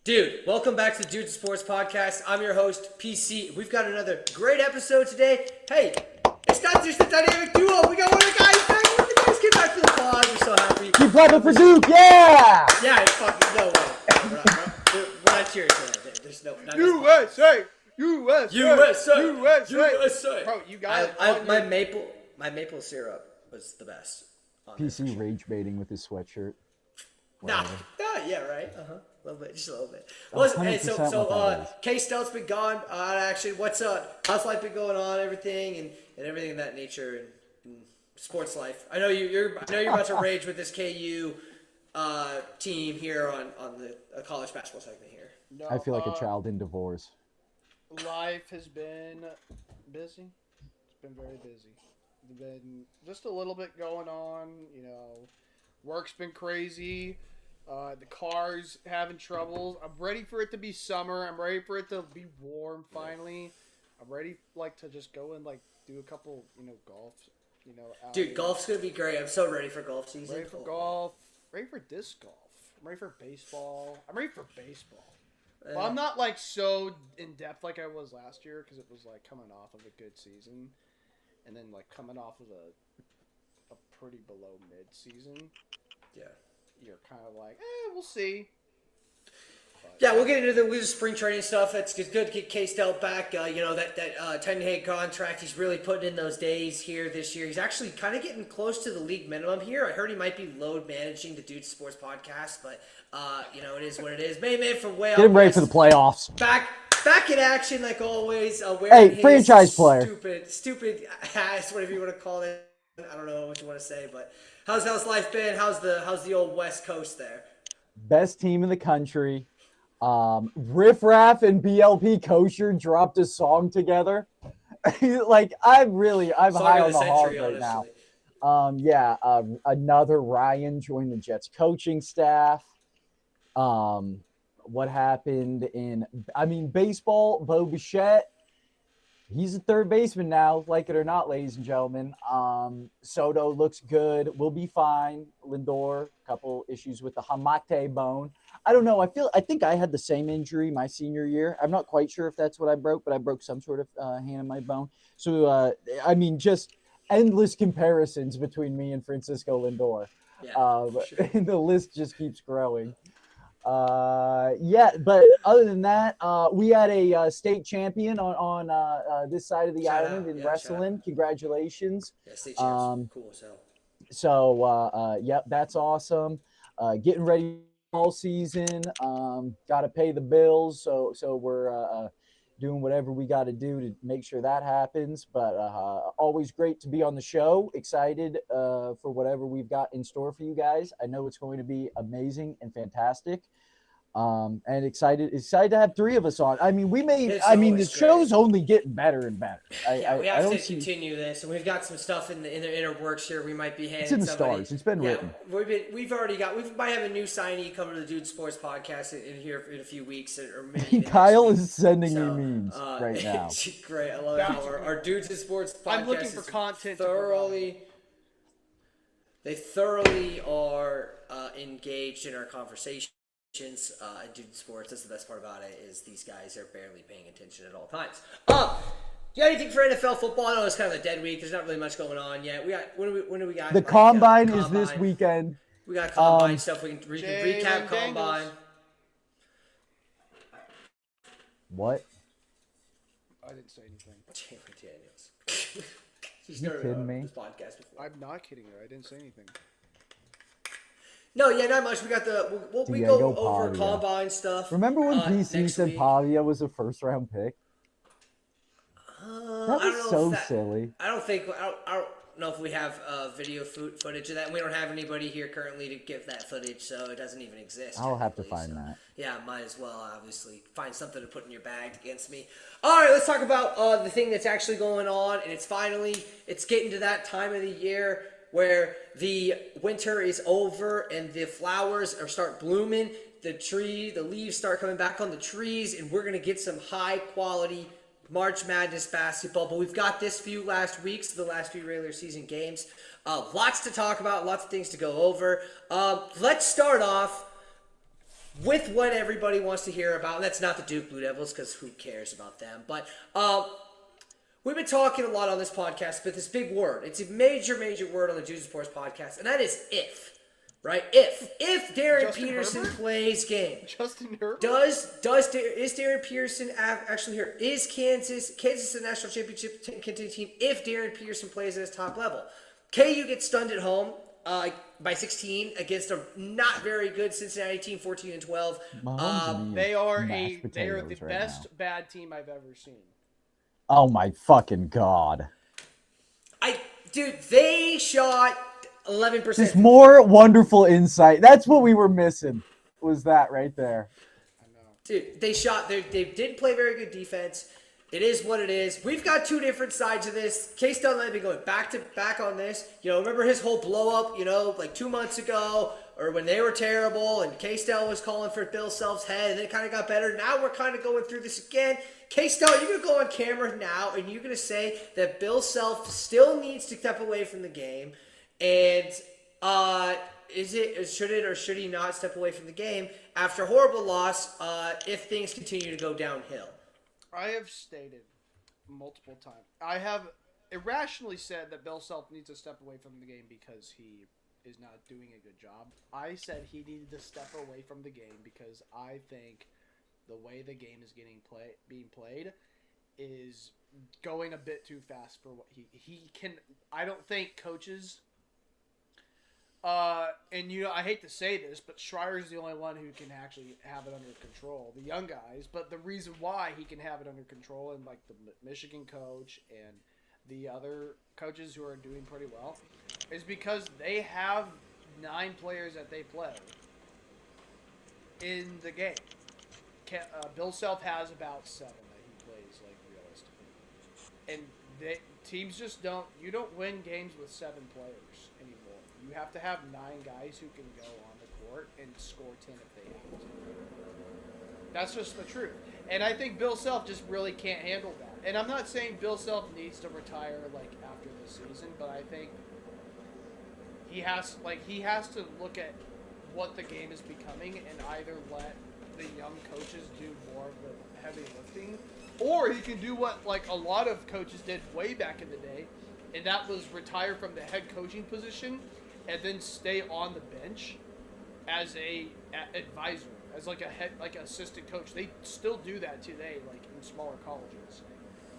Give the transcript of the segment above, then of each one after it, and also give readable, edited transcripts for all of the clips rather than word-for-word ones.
Dude, welcome back to the Dudes Sports Podcast. I'm your host, PC. We've got another great episode today. Hey, it's not just a dynamic duo. We got one of the guys back. One of the guys came back to the pod. We're so happy. Keep clapping for Duke, yeah! Yeah, it's fucking no way. We're not cheering today. There's no. USA! USA! USA! USA! Bro, you got it. My maple syrup was the best. PC rage baiting with his sweatshirt. Nah, yeah, right. A little bit, just a little bit. Well, hey, so K-Stout's been gone. Actually, what's up? How's life been going on? Everything and everything of that nature and sports life. I know you're about to rage with this KU team here on the college basketball segment here. No, I feel like a child in divorce. Life has been busy. It's been very busy. There's been just a little bit going on. You know, work's been crazy. The car's having troubles. I'm ready for it to be summer. I'm ready for it to be warm finally. I'm ready to just go and do a couple, golf, Dude, golf's gonna be great. I'm so ready for golf season. Ready for golf. Ready for disc golf. I'm ready for baseball. I'm ready for baseball. Well, I'm not so in depth like I was last year because it was coming off of a good season, and then coming off of a pretty below mid season. Yeah. You're kind of we'll see. But, yeah, we'll get into the spring training stuff. It's good to get K-Stout back. That 10-day contract, he's really putting in those days here this year. He's actually kind of getting close to the league minimum here. I heard he might be load managing the Dudes Sports Podcast, but, it is what it is. Man from way Get him ready for the playoffs. Back in action like always. Hey, franchise player. Stupid ass, whatever you want to call it. I don't know what you want to say, but how's life been? How's the old West Coast there? Best team in the country. Riff Raff and BLP Kosher dropped a song together. I'm high on the hog right now. Another Ryan joined the Jets coaching staff. What happened in baseball? Bo Bichette. He's a third baseman now, like it or not, ladies and gentlemen. Soto looks good. We'll be fine. Lindor, couple issues with the hamate bone. I don't know. I think I had the same injury my senior year. I'm not quite sure if that's what I broke, but I broke some sort of hand in my bone. So, just endless comparisons between me and Francisco Lindor. Yeah, sure. And the list just keeps growing. But other than that, we had a state champion on this side of the island in wrestling. Congratulations. Yeah, state champs. Cool as hell. So, that's awesome. Getting ready all season. Got to pay the bills. So we're doing whatever we got to do to make sure that happens. But always great to be on the show. Excited for whatever we've got in store for you guys. I know it's going to be amazing and fantastic. And excited to have three of us on. The show's only getting better and better. We have to continue this, and we've got some stuff in the inner works here. We might be handing. It's in the stars. It's been written. We might have a new signee coming to the Dude Sports Podcast in here in a few weeks, or maybe. Kyle is sending me memes right now. Great, I love it. Our Dudes Sports Podcast. I'm looking for content. They thoroughly are engaged in our conversation. Dude Sports, that's the best part about it, is these guys are barely paying attention at all times. You got anything for NFL football? I know it's kind of a dead week. There's not really much going on yet. We got when do we got? The combine is this weekend. We got combine stuff. We can recap combine. What? I didn't say anything. Jalen Daniels. You kidding me? This podcast before. I'm not kidding you. I didn't say anything. No, not much. We got we go over combine stuff. Remember when PC said Pavia was a first-round pick? That was so silly. I don't know if we have video footage of that. And we don't have anybody here currently to give that footage, so it doesn't even exist. I'll have to find that. Yeah, might as well, obviously. Find something to put in your bag against me. All right, let's talk about the thing that's actually going on, and it's getting to that time of the year where the winter is over and the flowers start blooming, the leaves start coming back on the trees, and we're going to get some high-quality March Madness basketball. But we've got the last few regular season games. Lots to talk about, lots of things to go over. Let's start off with what everybody wants to hear about, and that's not the Duke Blue Devils, because who cares about them, but we've been talking a lot on this podcast, but this big word, it's a major, major word on the Juice Sports podcast, and that is if. Right? If Darren Justin Peterson Herbert? plays game, Justin Herbert? is Darren Peterson actually here? Is Kansas a national championship contending team if Darren Peterson plays at his top level? KU gets stunned at home by 16 against a not very good Cincinnati team, 14-12. They are mashed the potatoes right best now. bad team I've ever seen. Oh my fucking god! Dude, they shot 11%. Just more wonderful insight. That's what we were missing. Was that right there? I know. Dude, they did play very good defense. It is what it is. We've got two different sides of this. Case Dunn might be going back to back on this. Remember his whole blow up, like 2 months ago, or when they were terrible, and K-Stel was calling for Bill Self's head, and it kind of got better. Now we're kind of going through this again. K-Stel, you're going to go on camera now, and you're going to say that Bill Self still needs to step away from the game. And should it or should he not step away from the game after a horrible loss if things continue to go downhill? I have stated multiple times. I have irrationally said that Bill Self needs to step away from the game because he is not doing a good job. I said he needed to step away from the game because I think the way the game is being played is going a bit too fast for what he can. I don't think coaches. And I hate to say this, but Schreier's the only one who can actually have it under control. The young guys, but the reason why he can have it under control, and like the Michigan coach and the other coaches who are doing pretty well, is because they have 9 players that they play in the game. Bill Self has about 7 that he plays like realistically, and teams just don't. You don't win games with 7 players anymore. You have to have 9 guys who can go on the court and score 10 if they have to. That's just the truth. And I think Bill Self just really can't handle that. And I'm not saying Bill Self needs to retire like after this season, but I think he has to look at what the game is becoming and either let the young coaches do more of the heavy lifting, or he can do what like a lot of coaches did way back in the day, and that was retire from the head coaching position and then stay on the bench as a advisor, as like a head, like assistant coach. They still do that today, like in smaller colleges.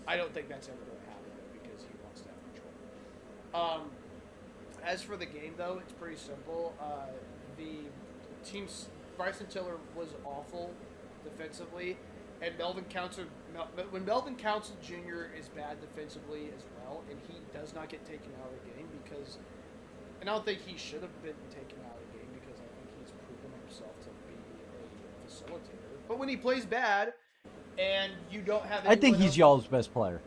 I don't think that's ever going to happen though, because he wants to have control. As for the game though, it's pretty simple. The team's Bryson Tiller was awful defensively, and when Melvin Council Jr. is bad defensively as well, and he does not get taken out of the game because. And I don't think he should have been taken out of the game because I think he's proven himself to be a facilitator. But when he plays bad, and you don't have, I think he's y'all's best player.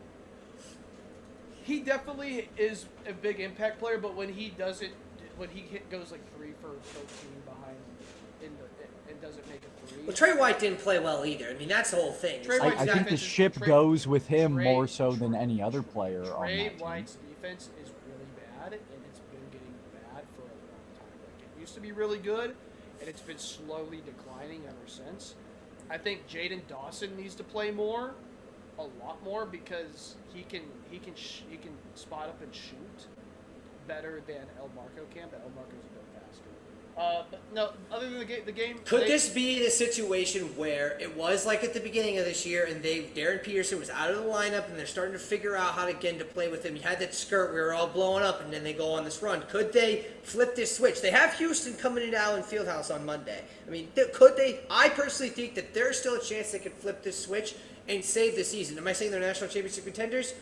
He definitely is a big impact player. But when he doesn't, goes like 3 for 13 behind, and doesn't make a 3. Well, Trey White didn't play well either. I mean, that's the whole thing. I think the ship goes with him more so than any other player on that Trey team. White's defense is really bad, and it's been getting bad for a long time. Like, it used to be really good, and it's been slowly declining ever since. I think Jaden Dawson needs to play more, a lot more, because he can spot up and shoot better than El Marco can. But El Marco's a bit faster. But no, other than the game. Could this be the situation where it was like at the beginning of this year, and Darren Peterson was out of the lineup, and they're starting to figure out how to get to play with him? You had that skirt, we were all blowing up, and then they go on this run. Could they flip this switch? They have Houston coming into Allen Fieldhouse on Monday. I mean, could they? I personally think that there's still a chance they could flip this switch and save the season. Am I saying they're national championship contenders?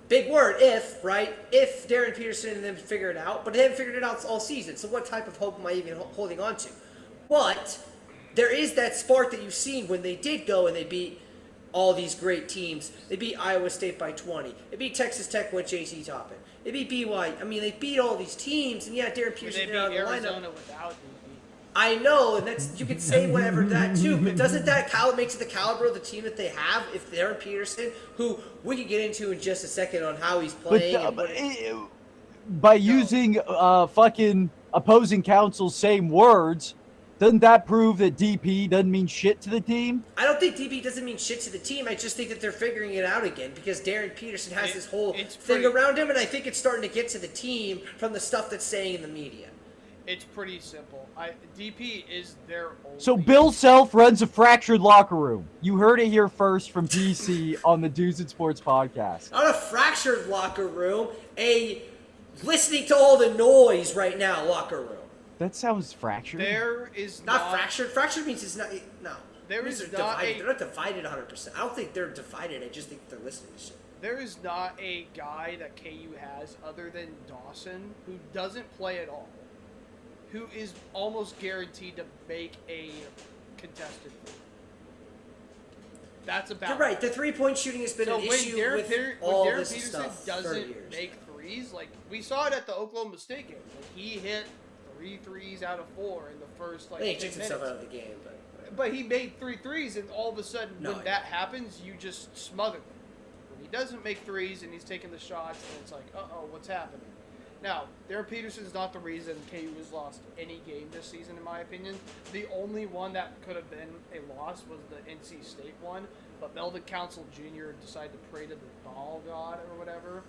Big word, if, right? If Darren Peterson and them figure it out. But they haven't figured it out all season, so what type of hope am I even holding on to? But there is that spark that you've seen when they did go and they beat all these great teams. They beat Iowa State by 20. They beat Texas Tech with J.C. Toppin. They beat BYU. I mean, they beat all these teams, and yeah, Darren Peterson they did out beat of the Arizona lineup. without. I know, and that's, you could say whatever that too, but doesn't that makes it the caliber of the team that they have? If Darren Peterson, who we could get into in just a second on how he's playing, by using fucking opposing counsel's same words, Doesn't that prove that DP doesn't mean shit to the team? I don't think DP doesn't mean shit to the team. I just think that they're figuring it out again because Darren Peterson has this whole thing around him, and I think it's starting to get to the team from the stuff that's saying in the media. It's pretty simple. DP is their only... So Bill Self runs a fractured locker room. You heard it here first from PC on the Dudes in Sports podcast. Not a fractured locker room, a listening to all the noise right now locker room. That sounds fractured. There is not fractured. Fractured means it's not. No. There is they're not divided. They're not divided 100%. I don't think they're divided. I just think they're listening to shit. There is not a guy that KU has other than Dawson who doesn't play at all, who is almost guaranteed to make a contested three. That's about. You're right. The 3-point shooting has been an issue with all this stuff. When Darren Peterson doesn't make threes, like we saw it at the Oklahoma State game. Like, he hit 3 threes out of 4 in the first like. He 10 takes minutes. himself out of the game, but he made 3 threes, and all of a sudden, when that happens, you just smother him. When he doesn't make threes and he's taking the shots, and it's like, uh-oh, what's happening? Now, Darren Peterson's not the reason KU has lost any game this season, in my opinion. The only one that could have been a loss was the NC State one, but Melvin Council Jr. decided to pray to the ball god or whatever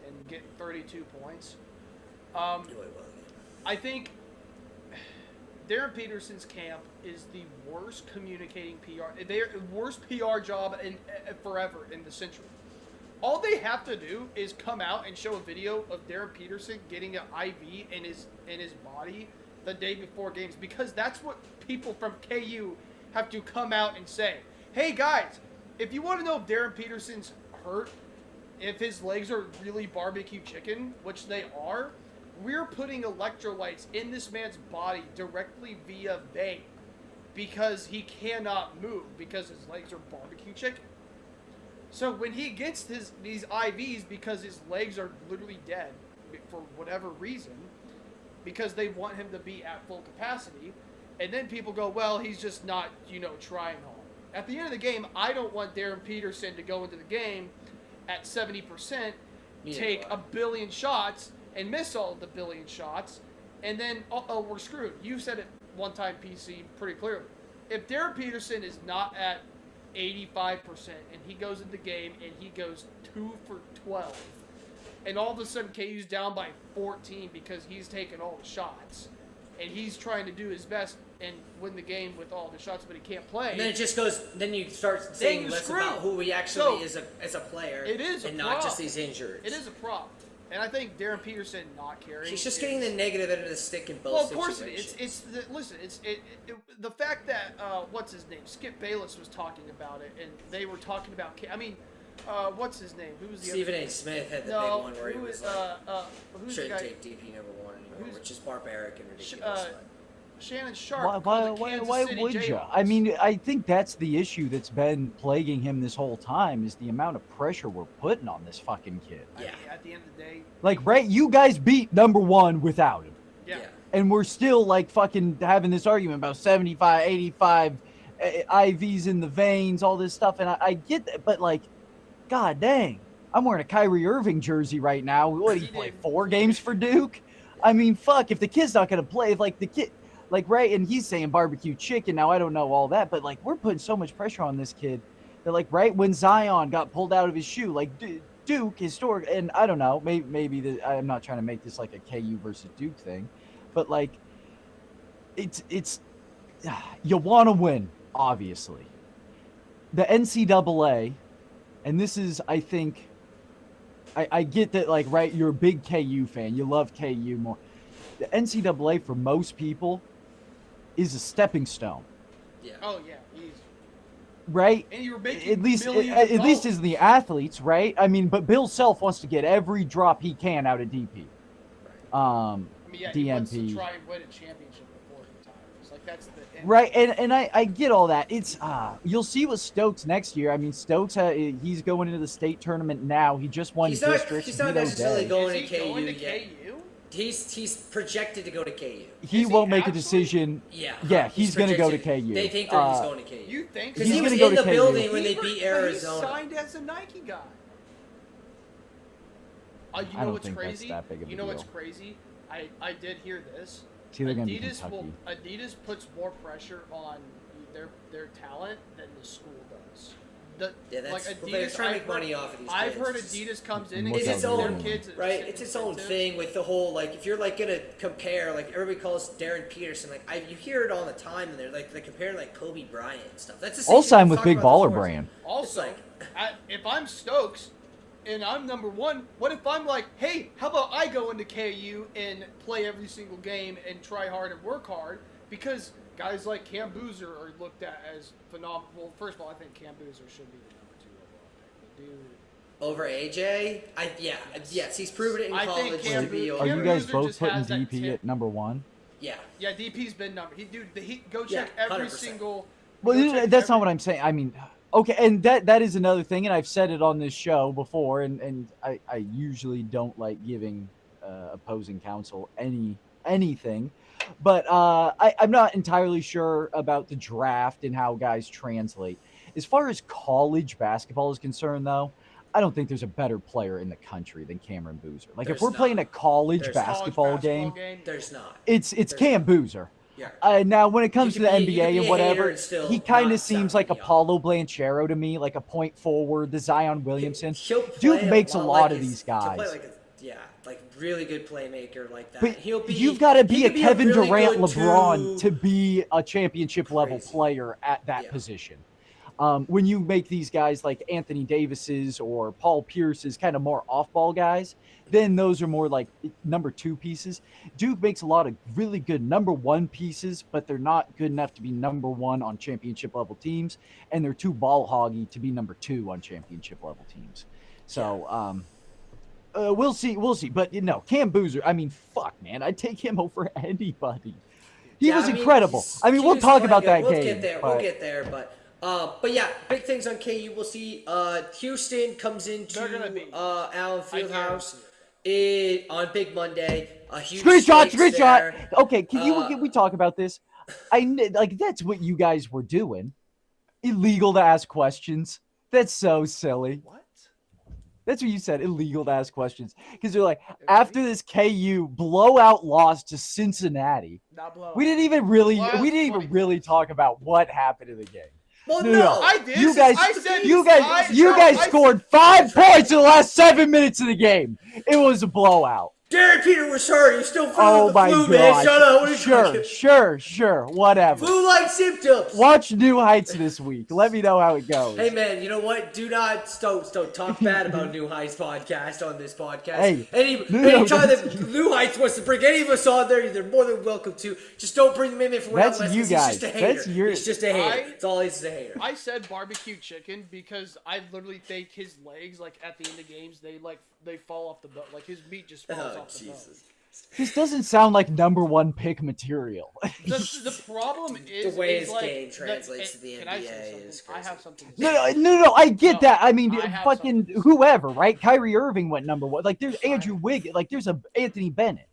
and get 32 points. I think Darren Peterson's camp is the worst communicating PR. They're worst PR job in forever in the century. All they have to do is come out and show a video of Darren Peterson getting an IV in his body the day before games, because that's what people from KU have to come out and say. Hey guys, if you want to know if Darren Peterson's hurt, if his legs are really barbecue chicken, which they are, we're putting electrolytes in this man's body directly via vein because he cannot move because his legs are barbecue chicken. So when he gets these IVs because his legs are literally dead for whatever reason, because they want him to be at full capacity, and then people go, well, he's just not, trying hard. At the end of the game, I don't want Darren Peterson to go into the game at 70%, take a billion shots, and miss all of the billion shots, and then, we're screwed. You said it one time, PC, pretty clearly. If Darren Peterson is not at 85% and he goes in the game and he goes 2 for 12, and all of a sudden KU's down by 14 because he's taking all the shots, and he's trying to do his best and win the game with all the shots, but he can't play. And then it just goes. Then you start saying less about who he actually is as a player. It is and not just these injuries. It is a problem. And I think Darren Peterson not carrying. He's just getting the negative end of the stick in both situations. Well, of course it is. The fact that what's his name, Skip Bayless was talking about it, and they were talking about. What's his name? Who was the Stephen A. Smith had the big one where he was who's shouldn't the guy? take DP number 1 anymore, which is barbaric and ridiculous. Shannon Sharp. Why would you? I mean, I think that's the issue that's been plaguing him this whole time is the amount of pressure we're putting on this fucking kid. Yeah. At the end of the day. Like, right, you guys beat number 1 without him. Yeah. And we're still, like, fucking having this argument about 75, 85 IVs in the veins, all this stuff. And I get that, but, like, god dang. I'm wearing a Kyrie Irving jersey right now. What, he played 4 games for Duke? I mean, fuck, if the kid's not going to play, if, like, the kid... Like, right, and he's saying barbecue chicken. Now, I don't know all that, but, like, we're putting so much pressure on this kid that, like, right, when Zion got pulled out of his shoe, like, Duke, historic, and I don't know, maybe I'm not trying to make this, like, a KU versus Duke thing, but, like, it's you want to win, obviously. The NCAA, and this is, I think, I get that, like, right, you're a big KU fan. You love KU more. The NCAA, for most people, is a stepping stone. Yeah. Oh yeah, easy. Right? And you're making at least as the athletes, right? I mean, but Bill Self wants to get every drop he can out of DP. Right. He DnP. wants to try and win a championship before he retires. Like that's the end. Right, and I get all that. It's you'll see with Stokes next year. I mean, Stokes he's going into the state tournament now. He just won districts. He's not necessarily going to KU going to yet. KU? He's projected to go to KU. He won't make a decision. Yeah, he's going to go to KU. They think that he's going to KU. You think? Because he was go in to the KU. building when they beat Arizona. He signed as a Nike guy. You I know don't what's think crazy? that's that big of a You know deal. what's crazy? I did hear this. It's either going to be Kentucky. Adidas puts more pressure on their talent than the school does. That's like Adidas, they're trying to make money off of these kids. I've heard Adidas comes in and it's gives its their own kids right. It's its own thing with the whole like if you're like gonna compare like everybody calls Darren Peterson like you hear it all the time and they're comparing like Kobe Bryant and stuff. That's the same All thing signed we with talk Big about Baller before. Brand. Also, if I'm Stokes and I'm number one, what if I'm like, hey, how about I go into KU and play every single game and try hard and work hard? Because guys like Cam Boozer are looked at as phenomenal. Well, first of all, I think Cam Boozer should be the number 2 overall pick. The dude. Over AJ? Yes, he's proven it in college to be over. Are you guys Boozer both just putting has that DP at number 1? Yeah. Yeah, DP's been number. Go check every 100%. single. Well, that's not what I'm saying. I mean, okay, and that is another thing, and I've said it on this show before, and I usually don't like giving opposing counsel anything, but I'm not entirely sure about the draft and how guys translate. As far as college basketball is concerned, though, I don't think there's a better player in the country than Cameron Boozer. Like, if we're playing a college basketball game, there's not. It's Cam Boozer. Yeah. Now, when it comes to the NBA and whatever, he kind of seems like a young. Paulo Blanchero to me, like a point forward, the Zion Williamson. Duke makes a lot of these guys. He'll play like really good playmaker like that. But you've got to be a Kevin Durant, LeBron to be a championship level player at that position. When you make these guys like Anthony Davis's or Paul Pierce's kind of more off-ball guys, then those are more like number 2 pieces. Duke makes a lot of really good number 1 pieces, but they're not good enough to be number 1 on championship level teams, and they're too ball hoggy to be number 2 on championship level teams. So we'll see. But Cam Boozer, I mean, fuck, man, I'd take him over anybody. He was incredible. We'll talk about that game. We'll get there, but yeah, big things on KU. We'll see. Houston comes into Allen Fieldhouse on Big Monday. A huge screenshot. There. Okay, can we talk about this? That's what you guys were doing. Illegal to ask questions. That's so silly. What? That's what you said. Illegal to ask questions because they're like after this KU blowout loss to Cincinnati. Not blowout. We didn't even really talk about what happened in the game. Well, no, I did. You guys scored 5 points in the last 7 minutes of the game. It was a blowout. Darren Peter was hurt. He's still feeling the flu, man. Shut up. What are you Sure. Whatever. Flu-like symptoms. Watch New Heights this week. Let me know how it goes. Hey, man, you know what? Do not don't talk bad about New Heights podcast on this podcast. Hey, anytime that New Heights wants to bring any of us on there, they're more than welcome to. Just don't bring them in if we're not listening. He's just a hater. He's just a hater. That's all he's a hater. I said barbecue chicken because I literally think his legs, like at the end of games, they fall off the bone. Like his meat just falls off the bone. This doesn't sound like number 1 pick material. The problem is the way his like, game translates to the NBA is crazy. I have something to say. No, I get that. I mean, fucking whoever, right? Kyrie Irving went number 1. Like, there's Andrew Wiggins. Like, there's a Anthony Bennett.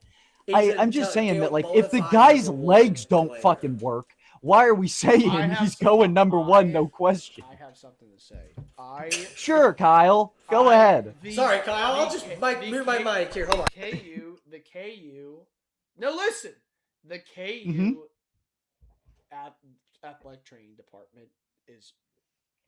I'm just saying that, like, if the guy's legs don't fucking work, why are we saying he's going number 1? No question. I have something to say. Sure, Kyle. Go ahead. Sorry, Kyle. I'll just move my mic here. Hold on. The KU. No, listen. The KU athletic training department is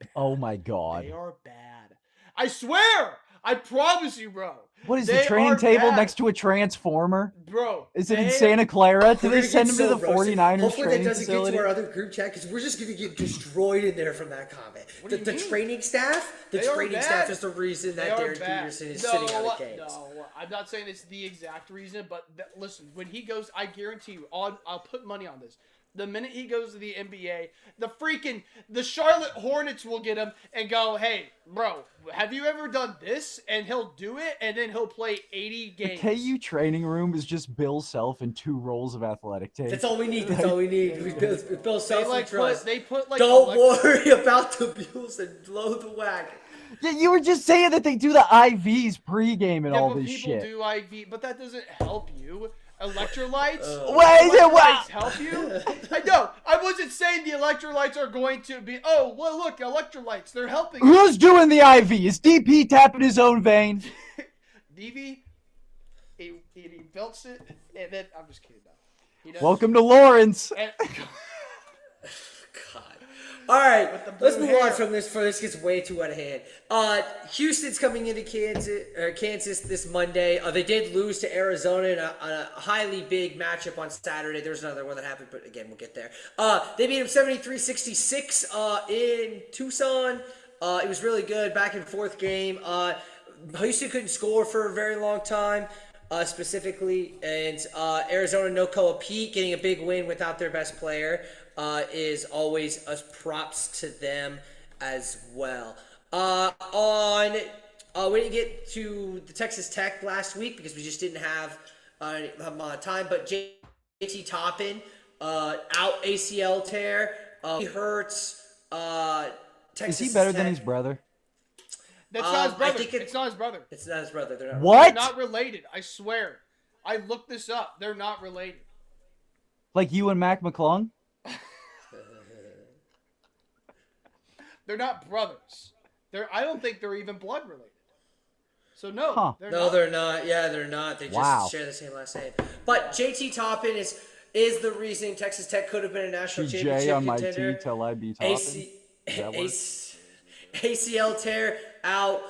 bad. Oh my God. They are bad. I swear. I promise you, bro. What is the training table next to a transformer? Bro. Is it in Santa Clara? Do they send him to the 49ers Hopefully training that doesn't facility? get to our other group chat because we're just going to get destroyed in there from that comment. The training staff? The training staff is the reason that Darren Peterson is sitting out of games. No, I'm not saying it's the exact reason, but listen, when he goes, I guarantee you, I'll put money on this. The minute he goes to the NBA, the Charlotte Hornets will get him and go, hey, bro, have you ever done this? And he'll do it, and then he'll play 80 games. The KU training room is just Bill Self and 2 rolls of athletic tape. That's all we need. Bill Self and trust. They put like don't worry about the Bills and blow the wagon. Yeah, you were just saying that they do the IVs pregame and all this shit. People do IV, but that doesn't help you. Electrolytes? Electrolytes help you? I know. I wasn't saying the electrolytes are going to be. Oh, well, look, electrolytes. They're helping. Who's doing the IV? Is DP tapping his own vein? DV, he belts it, and then I'm just kidding. He does. Welcome to Lawrence. And, God. All right, With the blue let's move on hair. from this. For this gets way too out of hand. Houston's coming into Kansas this Monday. They did lose to Arizona in a highly big matchup on Saturday. There's another one that happened, but again, we'll get there. They beat them 73-66 in Tucson. It was really good, back and forth game. Houston couldn't score for a very long time. Specifically, and Arizona no Koa Pete getting a big win without their best player is always a props to them as well. We didn't get to the Texas Tech last week because we just didn't have time, but JT Toppin out ACL tear. He hurts. Texas Is he better Tech. than his brother? that's not his I brother. think It's not his brother. It's not his brother. They're not What? They're not related. I swear. I looked this up. They're not related. Like you and Mac McClung? They're not brothers. I don't think they're even blood related. So no, Huh. they're No, not. they're not. Yeah, they're not. They just Wow. share the same last name. But JT Toppin is the reason Texas Tech could have been a national championship TJ on my contender. T till I be Toppin. AC, that work? ACL tear out.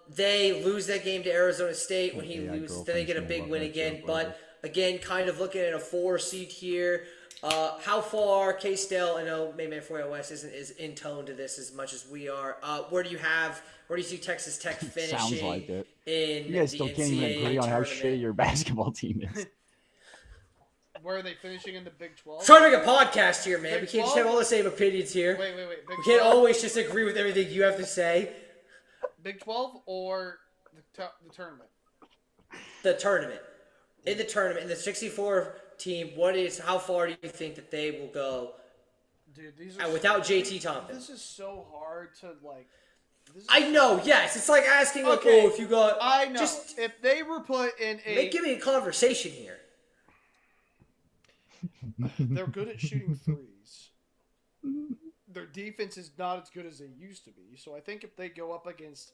They lose that game to Arizona State. When he Yeah, loses, then they get a girlfriend's big gonna win love that again. joke But later. again, kind of looking at a 4 seed here. How far K-State, I know Mayman 4 West isn't is in tone to this as much as we are. Where do you see Texas Tech finishing? Sounds like it. In You guys the still can't even NCAA agree on how tournament? shitty your basketball team is. Where are they finishing in the Big 12? Trying to make a podcast here, man. Big We can't just 12? have all the same opinions here. Wait. Big We can't 12? always just agree with everything you have to say. Big 12 or the tournament? The tournament. In the 64 team, how far do you think that they will go Dude, these are without JT Toppin? This is so hard to like. This is I know, yes. It's like asking, like, Okay, oh, if you got... I know. Just If they were put in give me a conversation here. they're good at shooting threes. Their defense is not as good as they used to be. So I think if they go up against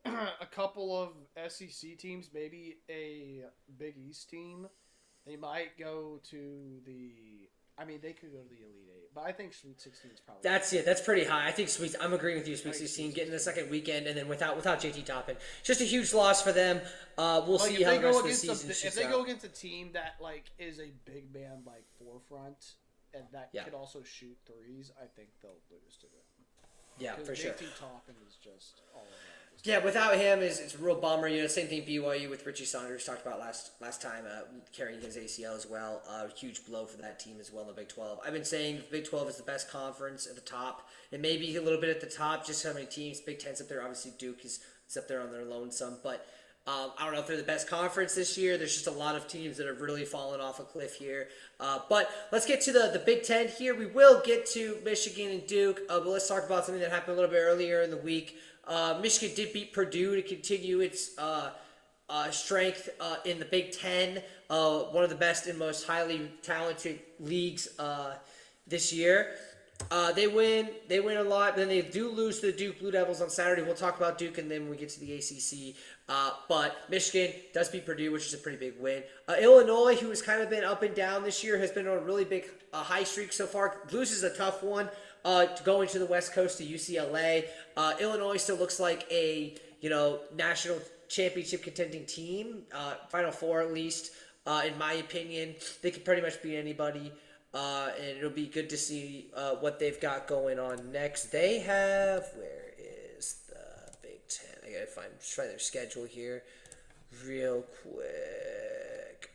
a couple of SEC teams, maybe a Big East team, they might go to the. I mean, they could go to the Elite Eight, but I think Sweet 16 is probably. That's it. That's pretty high. I think I'm agreeing with you. Sweet 16 getting the second weekend, and then without JT Toppin, just a huge loss for them. We'll Like, see how the rest of the season if shakes they out. go against a team that like is a big man like forefront and that Yeah. could also shoot threes, I think they'll lose to them. Yeah, for sure. JT Toppin is just all around. Yeah, without him, it's a real bummer. Same thing BYU with Richie Saunders talked about last time, carrying his ACL as well. Huge blow for that team as well in the Big 12. I've been saying the Big 12 is the best conference at the top, and maybe a little bit at the top. Just how many teams? Big 10's up there. Obviously, Duke is up there on their lonesome, but I don't know if they're the best conference this year. There's just a lot of teams that have really fallen off a cliff here. But let's get to the Big 10 here. We will get to Michigan and Duke, but let's talk about something that happened a little bit earlier in the week. Michigan did beat Purdue to continue its strength in the Big 10, one of the best and most highly talented leagues this year. They win a lot, but then they do lose to the Duke Blue Devils on Saturday. We'll talk about Duke, and then when we get to the ACC. But Michigan does beat Purdue, which is a pretty big win. Illinois, who has kind of been up and down this year, has been on a really big high streak so far. Loses a tough one going to the West Coast to UCLA. Illinois still looks like a national championship contending team. Final Four at least, in my opinion. They could pretty much beat anybody. And it'll be good to see what they've got going on next. They have, where is the Big Ten? I gotta find their schedule here real quick.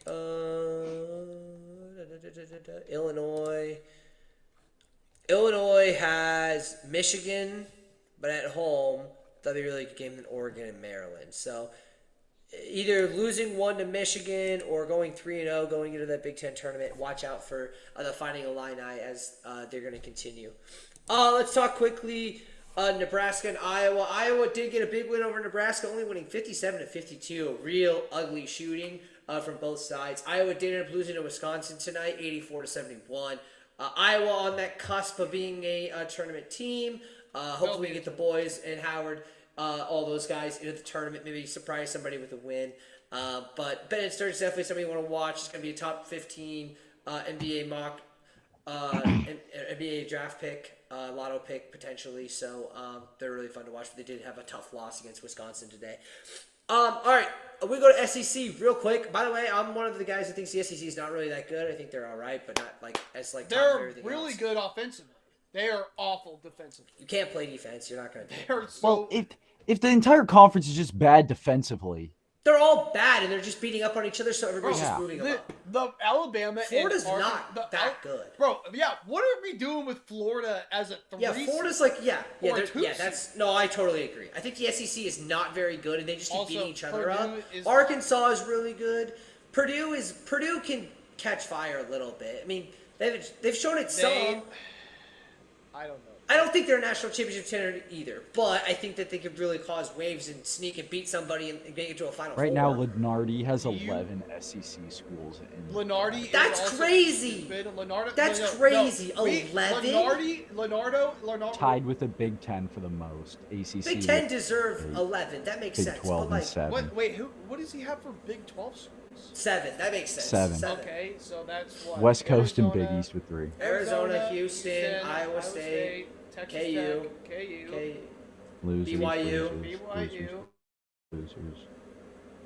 Illinois has Michigan, but at home. That'll be a really good game, than Oregon and Maryland. So either losing one to Michigan or going 3-0 going into that Big Ten tournament. Watch out for the Fighting Illini as they're going to continue. Let's talk quickly Nebraska and Iowa. Iowa did get a big win over Nebraska, only winning 57-52. A real ugly shooting from both sides. Iowa did end up losing to Wisconsin tonight, 84-71. Iowa on that cusp of being a tournament team. Hopefully we get the boys and Howard, all those guys into the tournament, maybe surprise somebody with a win. But Ben and Sturridge is definitely something you want to watch. It's going to be a top 15 NBA mock, NBA draft pick, lotto pick potentially. So they're really fun to watch. But they did have a tough loss against Wisconsin today. All right, we go to SEC real quick. By the way, I'm one of the guys that thinks the SEC is not really that good. I think they're all right, but not like as like top of They're everything really else. good offensively. They are awful defensively. You can't play defense. You're not going to do it. They're so. Well, if the entire conference is just bad defensively, They're all bad, and they're just beating up on each other, so everybody's just Yeah. moving them up. The Alabama Florida's and not that good. Bro, yeah, what are we doing with Florida as a 3 Yeah, Florida's like, or a 2 that's, no, I totally agree. I think the SEC is not very good, and they just keep Also, beating each other Purdue up. is- Arkansas is really good. Purdue can catch fire a little bit. I mean, they've shown it some. I don't know. I don't think they're a national championship contender either, but I think that they could really cause waves and sneak and beat somebody and make it to a Final right Four. now Lenardi has You- 11 SEC schools. Lenardi That's is also crazy. stupid. Leonardo, That's no, crazy. No, 11? Leonardo. Tied with the Big Ten for the most. ACC. Big Ten with deserve 8, 11. That makes Big sense. 12 but like, and 7. Wait, what does he have for Big 12 schools? 7. That makes sense. 7. Okay, so that's what. West Coast and Big Arizona- East with 3. Arizona, Houston, Iowa State, Texas KU, Tech, KU, Okay. Losers, BYU. losers, BYU. losers.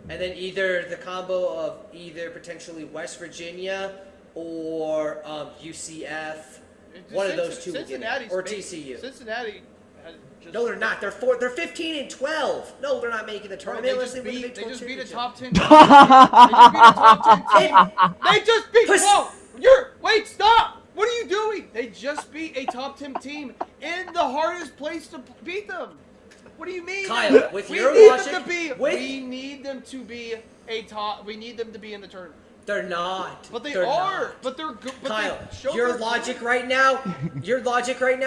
And then either the combo of either potentially West Virginia or UCF. One of those two will get it. Or TCU. Cincinnati has just. No, they're not. They're 15 and 12. No, they're not making the Bro, tournament they unless just they win the beat. Big They 12 just beat a championship. top 10. They just beat a top 10 team. They just beat. Pers- Whoa! Wait! Stop! What are you doing? They just beat a top 10 team in the hardest place to beat them. What do you mean? Kyle, with we your need logic, them to be. with- We need them to be a top. We need them to be in the tournament. They're not. But they They're are. not. But they're good. But Kyle, they showed your they're logic good. right now,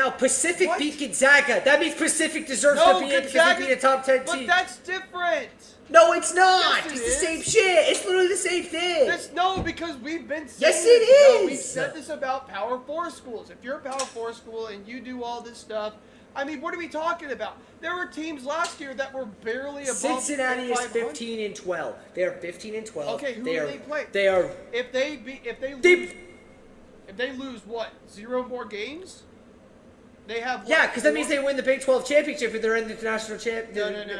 Pacific What? beat Gonzaga. That means Pacific deserves No, to be in because Gonzaga- they beat a top 10 But team. that's different. No, it's not. Yes, it it's is. the same shit. It's literally the same thing. No, because we've been saying Yes, it this. No, we've is. said this about Power 4 schools. If you're a Power 4 school and you do all this stuff, I mean, what are we talking about? There were teams last year that were barely above Cincinnati is 500. 15 and 12. They are 15 and 12. Okay, who they do are, they play? They are. If they lose what, 0 more games? They have what, Yeah, because that 4? means they win the Big 12 championship if they're in the national No,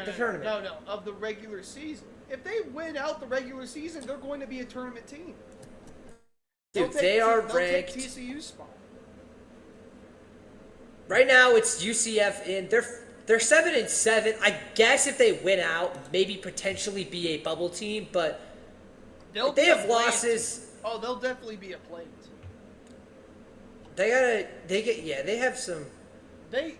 the tournament. No, of the regular season. If they win out the regular season, they're going to be a tournament team. Dude, They'll they are they'll ranked. take TCU's spot. Right now, it's UCF in. They're 7 and 7. I guess if they win out, maybe potentially be a bubble team, but They'll if they be a have play-in losses. team. Oh, they'll definitely be a play-in team. They have some. They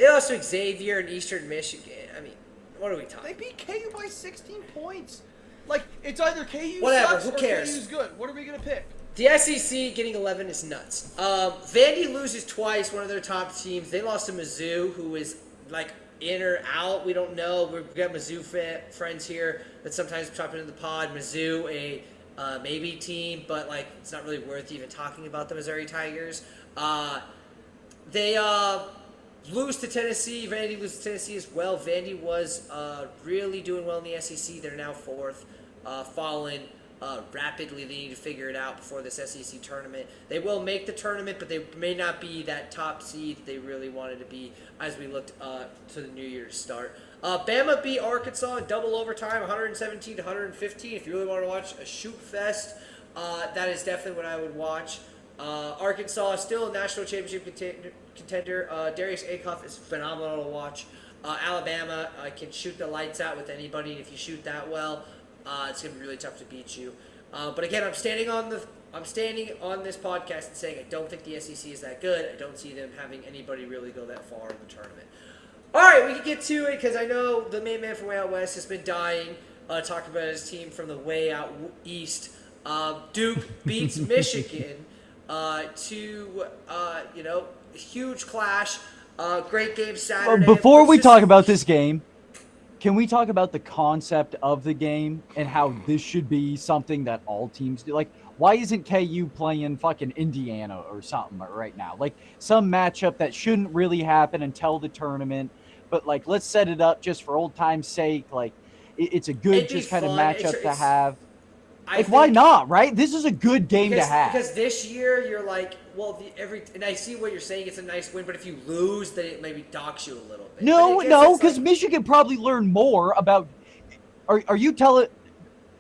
also Xavier and Eastern Michigan. I mean, what are we talking? They beat KU by 16 points. Like, it's either KU Whatever, sucks who or cares? KU's good. What are we going to pick? The SEC getting 11 is nuts. Vandy loses twice, one of their top teams. They lost to Mizzou, who is like in or out. We don't know. We've got Mizzou friends here that sometimes pop into the pod. Mizzou, a maybe team, but like it's not really worth even talking about the Missouri Tigers. They lose to Tennessee. Vandy loses to Tennessee as well. Vandy was really doing well in the SEC. They're now 4th, fallen rapidly. They need to figure it out before this SEC tournament. They will make the tournament, but they may not be that top seed they really wanted to be as we looked to the new year to start. Bama beat Arkansas in double overtime, 117 to 115. If you really want to watch a shoot fest, that is definitely what I would watch. Arkansas is still a national championship contender. Darius Akoff is phenomenal to watch. Alabama can shoot the lights out with anybody, and if you shoot that well, it's going to be really tough to beat you. But again, I'm standing on this podcast and saying I don't think the SEC is that good. I don't see them having anybody really go that far in the tournament. All right, we can get to it because I know the main man from way out west has been dying talking about his team from the way out east. Duke beats Michigan to huge clash. Great game Saturday. Before we talk about this game, can we talk about the concept of the game and how this should be something that all teams do? Like, why isn't KU playing fucking Indiana or something right now? Like, some matchup that shouldn't really happen until the tournament. But, like, let's set it up just for old time's sake. Like, it's a good It'd be just kind of fun. matchup to have. I Like, why think- not, right? This is a good game to because, have. Because this year you're like, well, and I see what you're saying. It's a nice win, but if you lose, then it maybe docks you a little bit. No, But I guess no, it's because like, Michigan probably learned more about. Are you telling?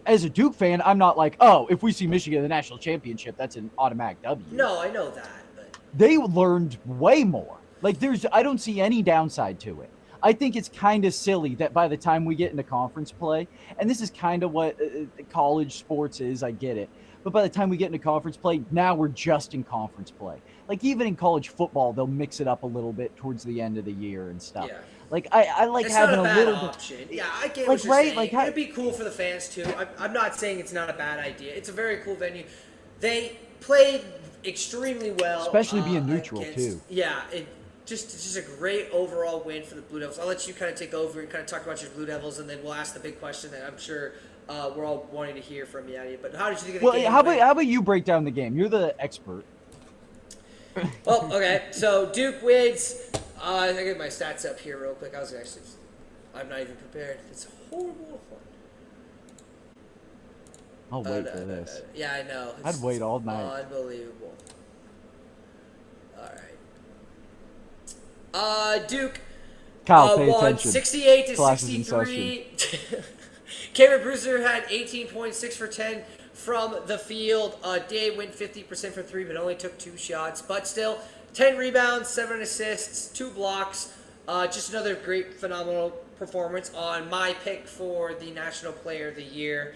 As a Duke fan, I'm not like, oh, if we see Michigan in the national championship, that's an automatic W. no, I know that, but They learned way more. Like, I don't see any downside to it. I think it's kind of silly that by the time we get into conference play, and this is kind of what college sports is, I get it. But by the time we get into conference play, now we're just in conference play. Like, even in college football, they'll mix it up a little bit towards the end of the year and stuff. yeah. Like, I like It's having not a a bad little option. bit. Yeah, I get Like, what you're right? saying. Like, It'd be cool for the fans too. I'm not saying it's not a bad idea. It's a very cool venue. They played extremely well, Especially being neutral, against- too. Yeah, it's just a great overall win for the Blue Devils. I'll let you kind of take over and kind of talk about your Blue Devils, and then we'll ask the big question that I'm sure we're all wanting to hear from you. But how did you think of the Well, game? how about you break down the game? You're the expert. Well, okay. So Duke wins. I get my stats up here real quick. I'm not even prepared. It's horrible. I'll wait for this. Yeah, I know. I'd wait all night. Unbelievable. All right. Duke Kyle, pay won attention. 68 to Class is in 63. Cameron Bruiser had 18.6 for 10 from the field. Dave went 50% for 3, but only took 2 shots. But still, 10 rebounds, 7 assists, 2 blocks. Just another great, phenomenal performance on my pick for the National Player of the Year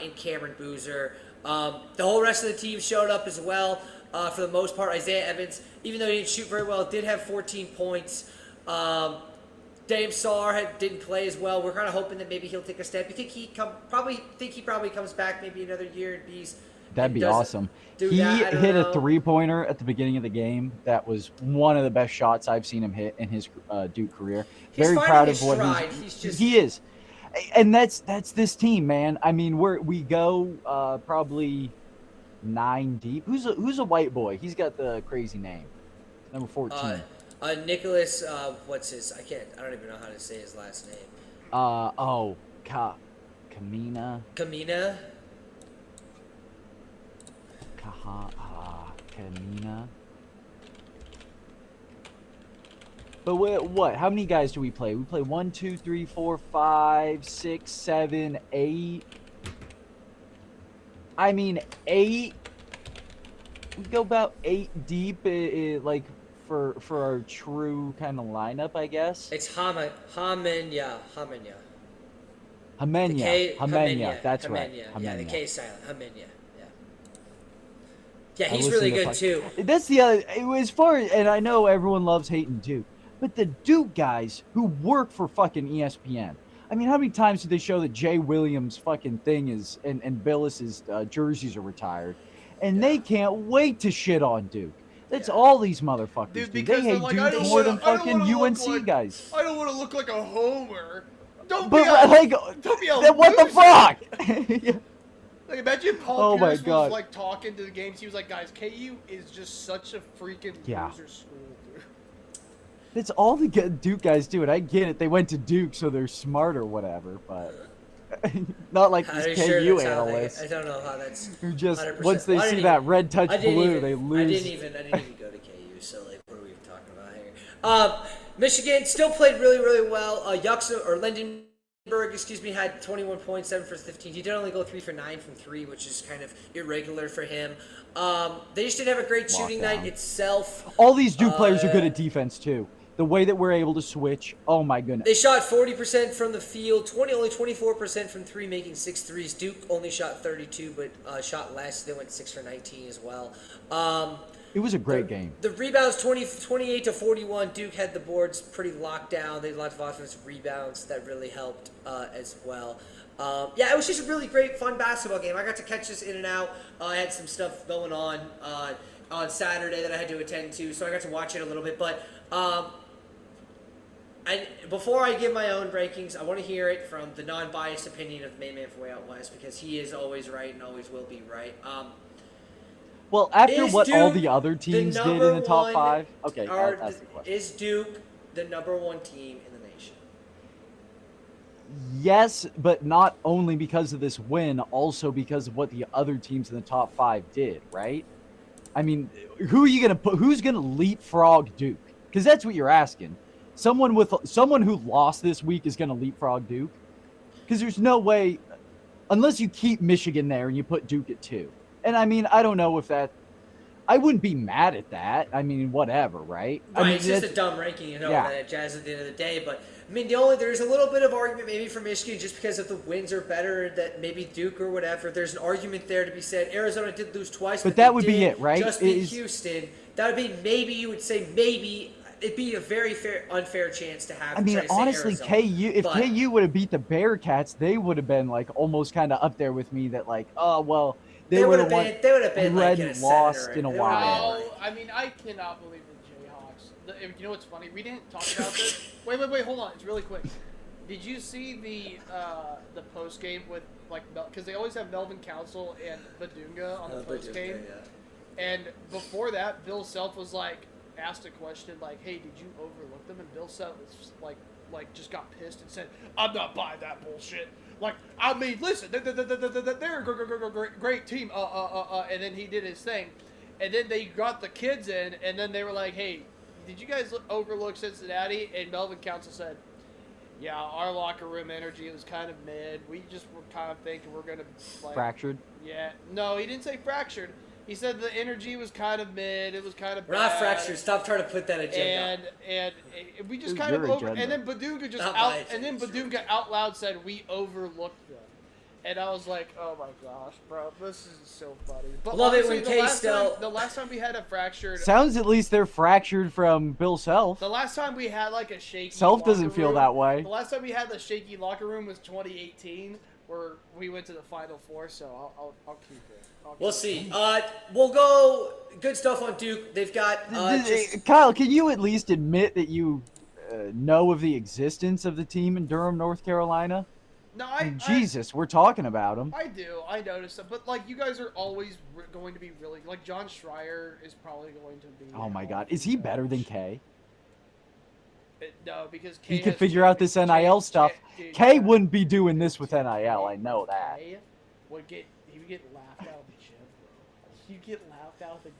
in Cameron Boozer. The whole rest of the team showed up as well. For the most part, Isaiah Evans, even though he didn't shoot very well, did have 14 points. Dame Sarr didn't play as well. We're kind of hoping that maybe he'll take a step. You think he probably comes back maybe another year and That'd be awesome. He that, hit a 3-pointer at the beginning of the game. That was one of the best shots I've seen him hit in his Duke career. He's Very finding proud his of what stride. he is. And that's this team, man. I mean, we go probably 9 deep. Who's a white boy? He's got the crazy name. Number 14. Nicholas, what's his? I don't even know how to say his last name. Kamina. Kamina. Kamina. But what? How many guys do we play? We play 1, 2, 3, 4, 5, 6, 7, 8. I mean, 8. We go about 8 deep, like for our true kind of lineup, I guess. It's Hamenya. Hamenya. That's right. Hamenya. Yeah, the K silent. Hamenya. Yeah. Yeah, I he's listened really to good too. That's the other. As far and I know everyone loves hating Duke, but the Duke guys who work for fucking ESPN. I mean, how many times did they show that Jay Williams' fucking thing is and Billis's jerseys are retired, and they can't wait to shit on Duke. That's all these motherfuckers Dude, do. because They hate like, Duke more than fucking UNC like, guys. I don't want to look like a homer. Don't But be a, like, don't be a then what the loser. fuck? Like, imagine Paul Oh my Pierce God. was like talking to the games. He was like, "Guys, KU is just such a freaking loser school, dude." That's all the Duke guys do, and I get it. They went to Duke, so they're smart or whatever, but not like Are these you sure KU that's how analysts I don't know how that's. who just 100%. once they Well, I see didn't that even- red touch I didn't blue, even- they lose. I didn't even go to KU, so like, what are we talking about here? Michigan still played really, really well. Lindenberg, had 21 points, 7 for 15. He did only go 3 for 9 from 3, which is kind of irregular for him. They just didn't have a great shooting Lockdown. night itself. All these Duke players are good at defense too. The way that we're able to switch, oh my goodness. They shot 40% from the field, only 24% from 3, making 6 threes. Duke only shot 32, but shot less. They went 6 for 19 as well. It was a great game. The rebounds, 28 to 41. Duke had the boards pretty locked down. They had lots of offensive rebounds that really helped as well. It was just a really great, fun basketball game. I got to catch this in and out. I had some stuff going on Saturday that I had to attend to, so I got to watch it a little bit. But before I give my own rankings, I want to hear it from the non-biased opinion of Main Man from Way Out West, because he is always right and always will be right. Well, after what all Duke the other teams did in number the top one, 5, okay, that's the question. Is Duke the number 1 team in the nation? Yes, but not only because of this win, also because of what the other teams in the top 5 did, right? I mean, who are you going to put? Who's going to leapfrog Duke? Because that's what you're asking. Someone who lost this week is going to leapfrog Duke. Because there's no way, unless you keep Michigan there and you put Duke at 2. And I mean, I don't know if that. I wouldn't be mad at that. I mean, whatever, right? Right, I mean, it's just a dumb ranking, yeah. that Jazz at the end of the day. But I mean, there's a little bit of argument maybe for Michigan just because if the wins are better, that maybe Duke or whatever. There's an argument there to be said. Arizona did lose twice, but that would be did it, right? Just beat Houston. That would be maybe you would say maybe it'd be a very unfair chance to have. I mean, honestly, if but, KU would have beat the Bearcats, they would have been like almost kind of up there with me. That like, oh well, they would have won. They would have been like hadn't lost in a while. No, I mean, I cannot believe the Jayhawks. You know what's funny? We didn't talk about this. Wait, hold on. It's really quick. Did you see the post game with like because they always have Melvin Council and Badunga on the post game, yeah. And before that, Bill Self was like asked a question like, "Hey, did you overlook them?" And Bill Self was like just got pissed and said, "I'm not buying that bullshit." Like, I mean, listen, they're a great team. And then he did his thing, and then they got the kids in, and then they were like, "Hey, did you guys overlook Cincinnati?" And Melvin Council said, "Yeah, our locker room energy was kind of mid. We just were kind of thinking we're gonna like fractured." Yeah, no, he didn't say fractured. He said the energy was kind of mid. It was kind of we're not fractured. Stop trying to put that agenda. And we just kind of over. And then Badunga Badunga out loud said we overlooked them. And I was like, oh my gosh, bro, this is so funny. But love it when K still. The last time we had a fractured. Sounds at least they're fractured from Bill Self. The last time we had like a shaky. Self doesn't feel that way. The last time we had the shaky locker room was 2018, where we went to the Final Four. So I'll keep it. We'll see. We'll go. Good stuff on Duke. They've got. Kyle, can you at least admit that you know of the existence of the team in Durham, North Carolina? No, we're talking about them. I do. I noticed them, but like you guys are always going to be really like John Schreier is probably going to be. Oh my God, is he better than K? No, because K he could figure out this NIL stuff. K wouldn't be doing this with NIL. I know that. He would get laughed out of the gym. He'd get laughed out of the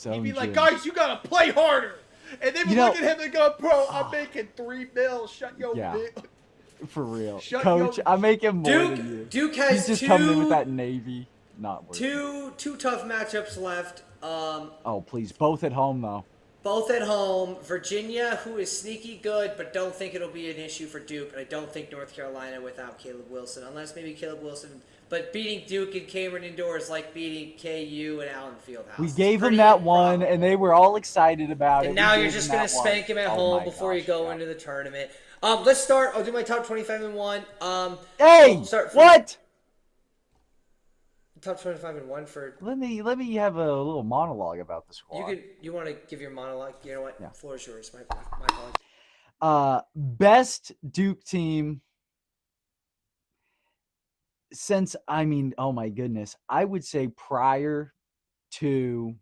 gym. He'd be like, guys, you gotta play harder. And they would look at him and go, bro, I'm making $3 million. Shut your bitch. For real. Coach, I make him more than you. Duke has He's just coming in with that Navy. Not worth two tough matchups left. Oh, please. Both at home, though. Both at home. Virginia, who is sneaky good, but don't think it'll be an issue for Duke. And I don't think North Carolina without Caleb Wilson, unless maybe Caleb Wilson. But beating Duke and Cameron Indoor is like beating KU and Allen Fieldhouse. We gave them that one, and they were all excited about it. And now you're just going to spank him at home before you go into the tournament. Let's start. I'll do my top 25 and 1. Hey, what? Top 25 and 1 for. Let me have a little monologue about the squad. You want to give your monologue? You know what? Yeah. Floor is yours. My apologies. Best Duke team since, I mean, oh my goodness, I would say prior to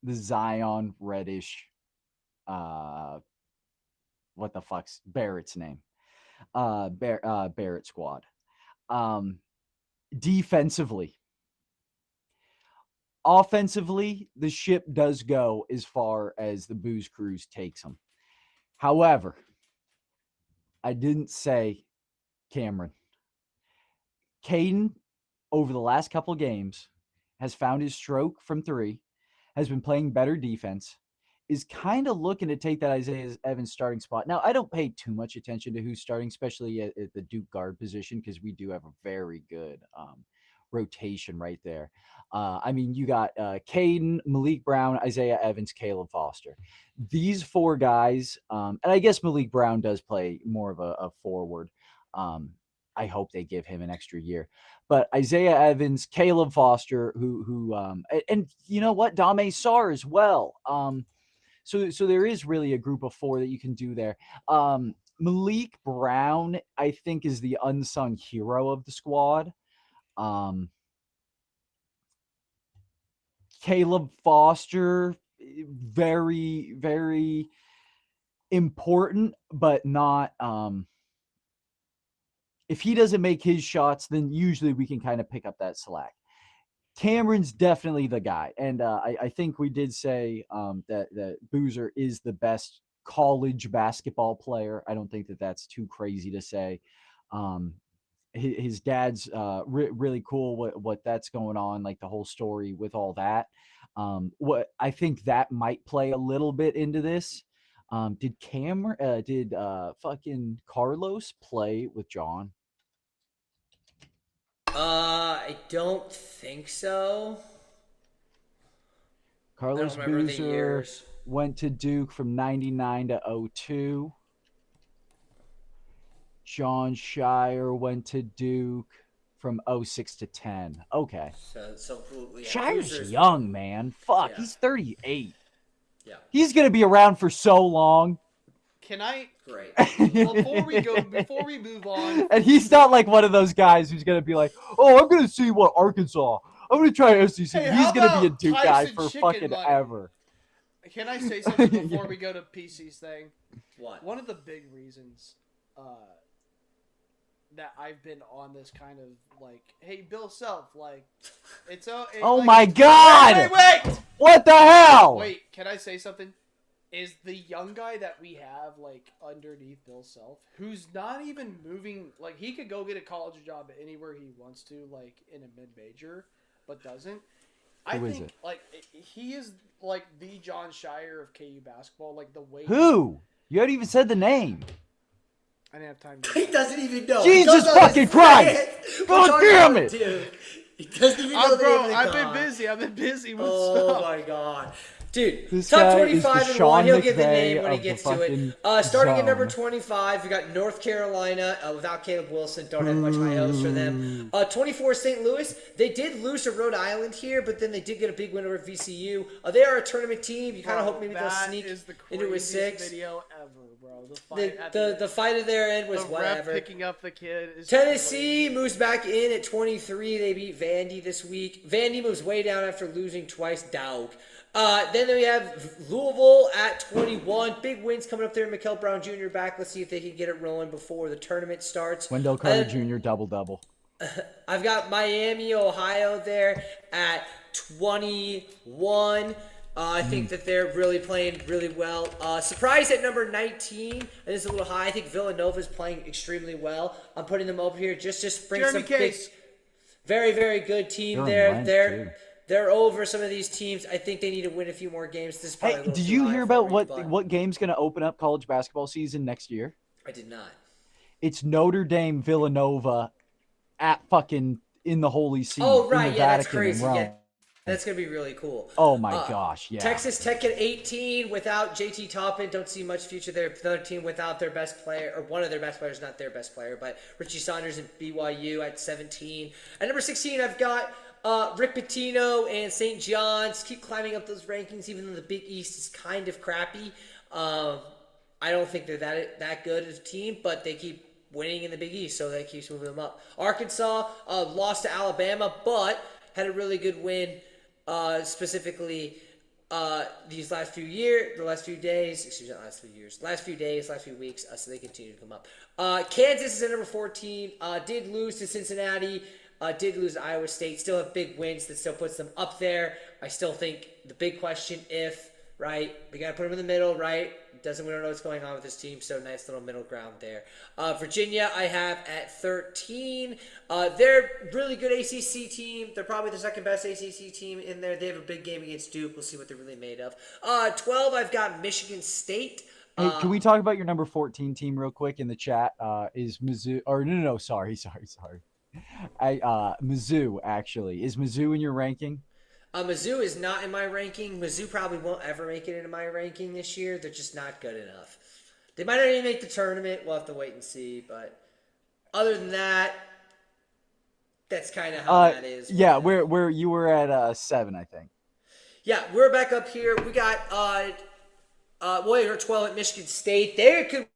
the Zion Reddish, what the fuck's Barrett's name? Barrett squad. Defensively. Offensively, the ship does go as far as the Booze Cruise takes them. However, I didn't say Cameron. Caden, over the last couple of games, has found his stroke from 3, has been playing better defense, is kind of looking to take that Isaiah Evans starting spot. Now, I don't pay too much attention to who's starting, especially at the Duke guard position, because we do have a very good rotation right there. I mean, you got Caden, Malik Brown, Isaiah Evans, Caleb Foster. These 4 guys, and I guess Malik Brown does play more of a forward. I hope they give him an extra year. But Isaiah Evans, Caleb Foster, who and you know what? Dame Sarr as well. So there is really a group of 4 that you can do there. Malik Brown, I think, is the unsung hero of the squad. Caleb Foster, very, very important, but not if he doesn't make his shots, then usually we can kind of pick up that slack. Cameron's definitely the guy. And I think we did say that Boozer is the best college basketball player. I don't think that that's too crazy to say. His dad's really cool what that's going on, like the whole story with all that. What I think that might play a little bit into this. Did fucking Carlos play with John? I don't think so. Carlos I don't remember the Boozer years. went to Duke from 99 to 02. John Shire went to Duke from 06 to 10. Okay. So yeah, Shire's Boozer's- young, man. Fuck, Yeah. he's 38. Yeah, He's going to be around for so long. Can I great. before we move on? And he's not like one of those guys who's going to be like, oh, I'm going to see what Arkansas. I'm going to try SEC. Hey, he's how going to be a about Duke guy Tyson for Chicken fucking Money? ever. Can I say something before we go to PC's thing? What? One of the big reasons that I've been on this kind of like, hey, Bill Self, like, Oh like, my God! Wait! What the hell? Wait, can I say something? Is the young guy that we have, like, underneath Bill Self, who's not even moving, like, he could go get a college job anywhere he wants to, like, in a mid-major, but doesn't. Who I is think, it? like, he is, like, the John Shire of KU basketball, like, the way... Who? You haven't even said the name. I didn't have time to... He doesn't even know. Jesus He goes on fucking his Christ! rant. God We're talking damn about it! Duke. He doesn't even know the name of the I've god. been busy. I've been busy with Oh stuff. my god. Dude, This top guy is the 25 and Sean 1. He'll give the McVay name when he of the gets to it. fucking Starting at number zone. 25, we got North Carolina without Caleb Wilson. Don't have much high hopes for them. 24, St. Louis. They did lose to Rhode Island here, but then they did get a big win over VCU. They are a tournament team. You kind of hope maybe they'll sneak into a 6. Video ever, bro. The fight at their end was the whatever. ref picking up the kid. Is Tennessee crazy. moves back in at 23. They beat Vandy this week. Vandy moves way down after losing twice. Dog. Then we have Louisville at 21. Big wins coming up there. Mikael Brown Jr. back. Let's see if they can get it rolling before the tournament starts. Wendell Carter Jr. double-double. I've got Miami, Ohio there at 21. I think that they're really playing really well. Surprise at number 19. It is a little high. I think Villanova is playing extremely well. I'm putting them over here just to bring Jeremy some big, Case. very, very good team They're there. ranked, too. They're over some of these teams. I think they need to win a few more games. This is probably a Hey, little did too you high hear for about me, but what game's going to open up college basketball season next year? I did not. It's Notre Dame Villanova at fucking in the Holy See. Oh, right. In the Yeah, that's Vatican in crazy. Rome. Yeah, that's going to be really cool. Oh my gosh, yeah. Texas Tech at 18 without JT Toppin. Don't see much future there. Another team without their best player, or one of their best players, not their best player, but Richie Saunders at BYU at 17. At number 16, I've got Rick Pitino and St. John's. Keep climbing up those rankings, even though the Big East is kind of crappy. I don't think they're that good as a team, but they keep winning in the Big East, so that keeps moving them up. Arkansas lost to Alabama, but had a really good win. Specifically, these last few weeks, so they continue to come up. Kansas is at number 14, did lose to Cincinnati, did lose to Iowa State, still have big wins that still puts them up there. I still think the big question right, we got to put them in the middle, right? We don't know what's going on with this team, so nice little middle ground there. Virginia, I have at 13. They're really good ACC team. They're probably the second best ACC team in there. They have a big game against Duke. We'll see what they're really made of. 12, I've got Michigan State. Hey, can we talk about your number 14 team real quick in the chat? Is Mizzou, or no, sorry. Mizzou, actually. Is Mizzou in your ranking? Mizzou is not in my ranking. Mizzou probably won't ever make it into my ranking this year. They're just not good enough. They might not even make the tournament. We'll have to wait and see. But other than that, that's kind of how that is. Yeah, where you were at 7, I think. Yeah, we're back up here. We got we're 12 at Michigan State. They could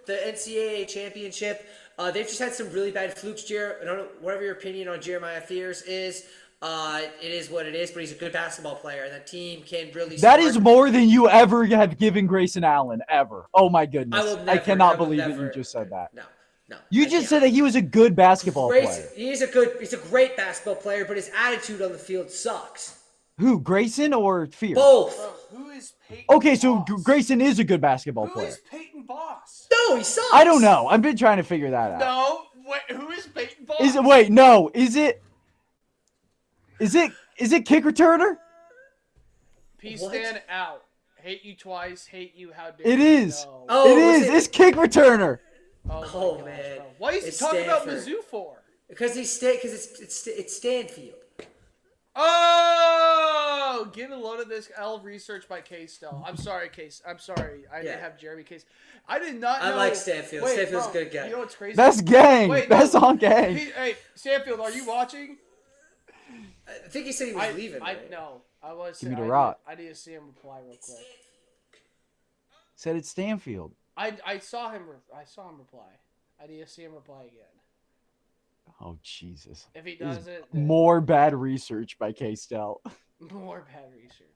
the NCAA championship. They've just had some really bad flukes. I don't know, whatever your opinion on Jeremiah Fears is. It is what it is, but he's a good basketball player, and that team can really. That is more than you ever have given Grayson Allen ever. Oh my goodness! I cannot believe that you just said that. No, No. You just said that he was a good basketball player. He's a great basketball player, but his attitude on the field sucks. Who, Grayson or Fear? Both. Bro, who is Peyton Okay, so Boss? Grayson is a good basketball Who player. is Peyton Boss? No, he sucks. I don't know. I've been trying to figure that out. No, wait, who is Peyton Boss? Is it? Is it kick returner? P What? stand out. Hate you twice. Hate you. How dare It you? is. No. Oh, It was is. It's kick returner. Oh, my Oh, gosh, man. bro. Why is he It's talking about Stanford. Mizzou for? Because it's Stanfield. Oh, get a load of this L research by Case still. I'm sorry, Case. I'm sorry. I didn't Yeah. have Jeremy Case. I did not know. I like Stanfield. Wait, Stanfield's bro, a good guy. You know what's crazy? That's gang. Wait, That's no. on gang. Hey, Stanfield, are you watching? I think he said he was leaving. Right? No. I was. Give me the I rock. I need to see him reply real quick. Said it's Stanfield. I saw him. I saw him reply. I need to see him reply again. Oh Jesus. If he This does is it, then more bad research by K-Stel. more bad research.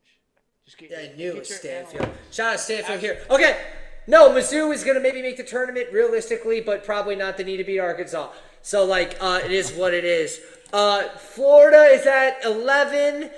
Just get. Yeah, I get knew it was your Stanfield. analytics. Shout out Stanfield here. Okay. No, Mizzou is going to maybe make the tournament realistically, but probably not. They need to beat Arkansas. So, it is what it is. Florida is at 11.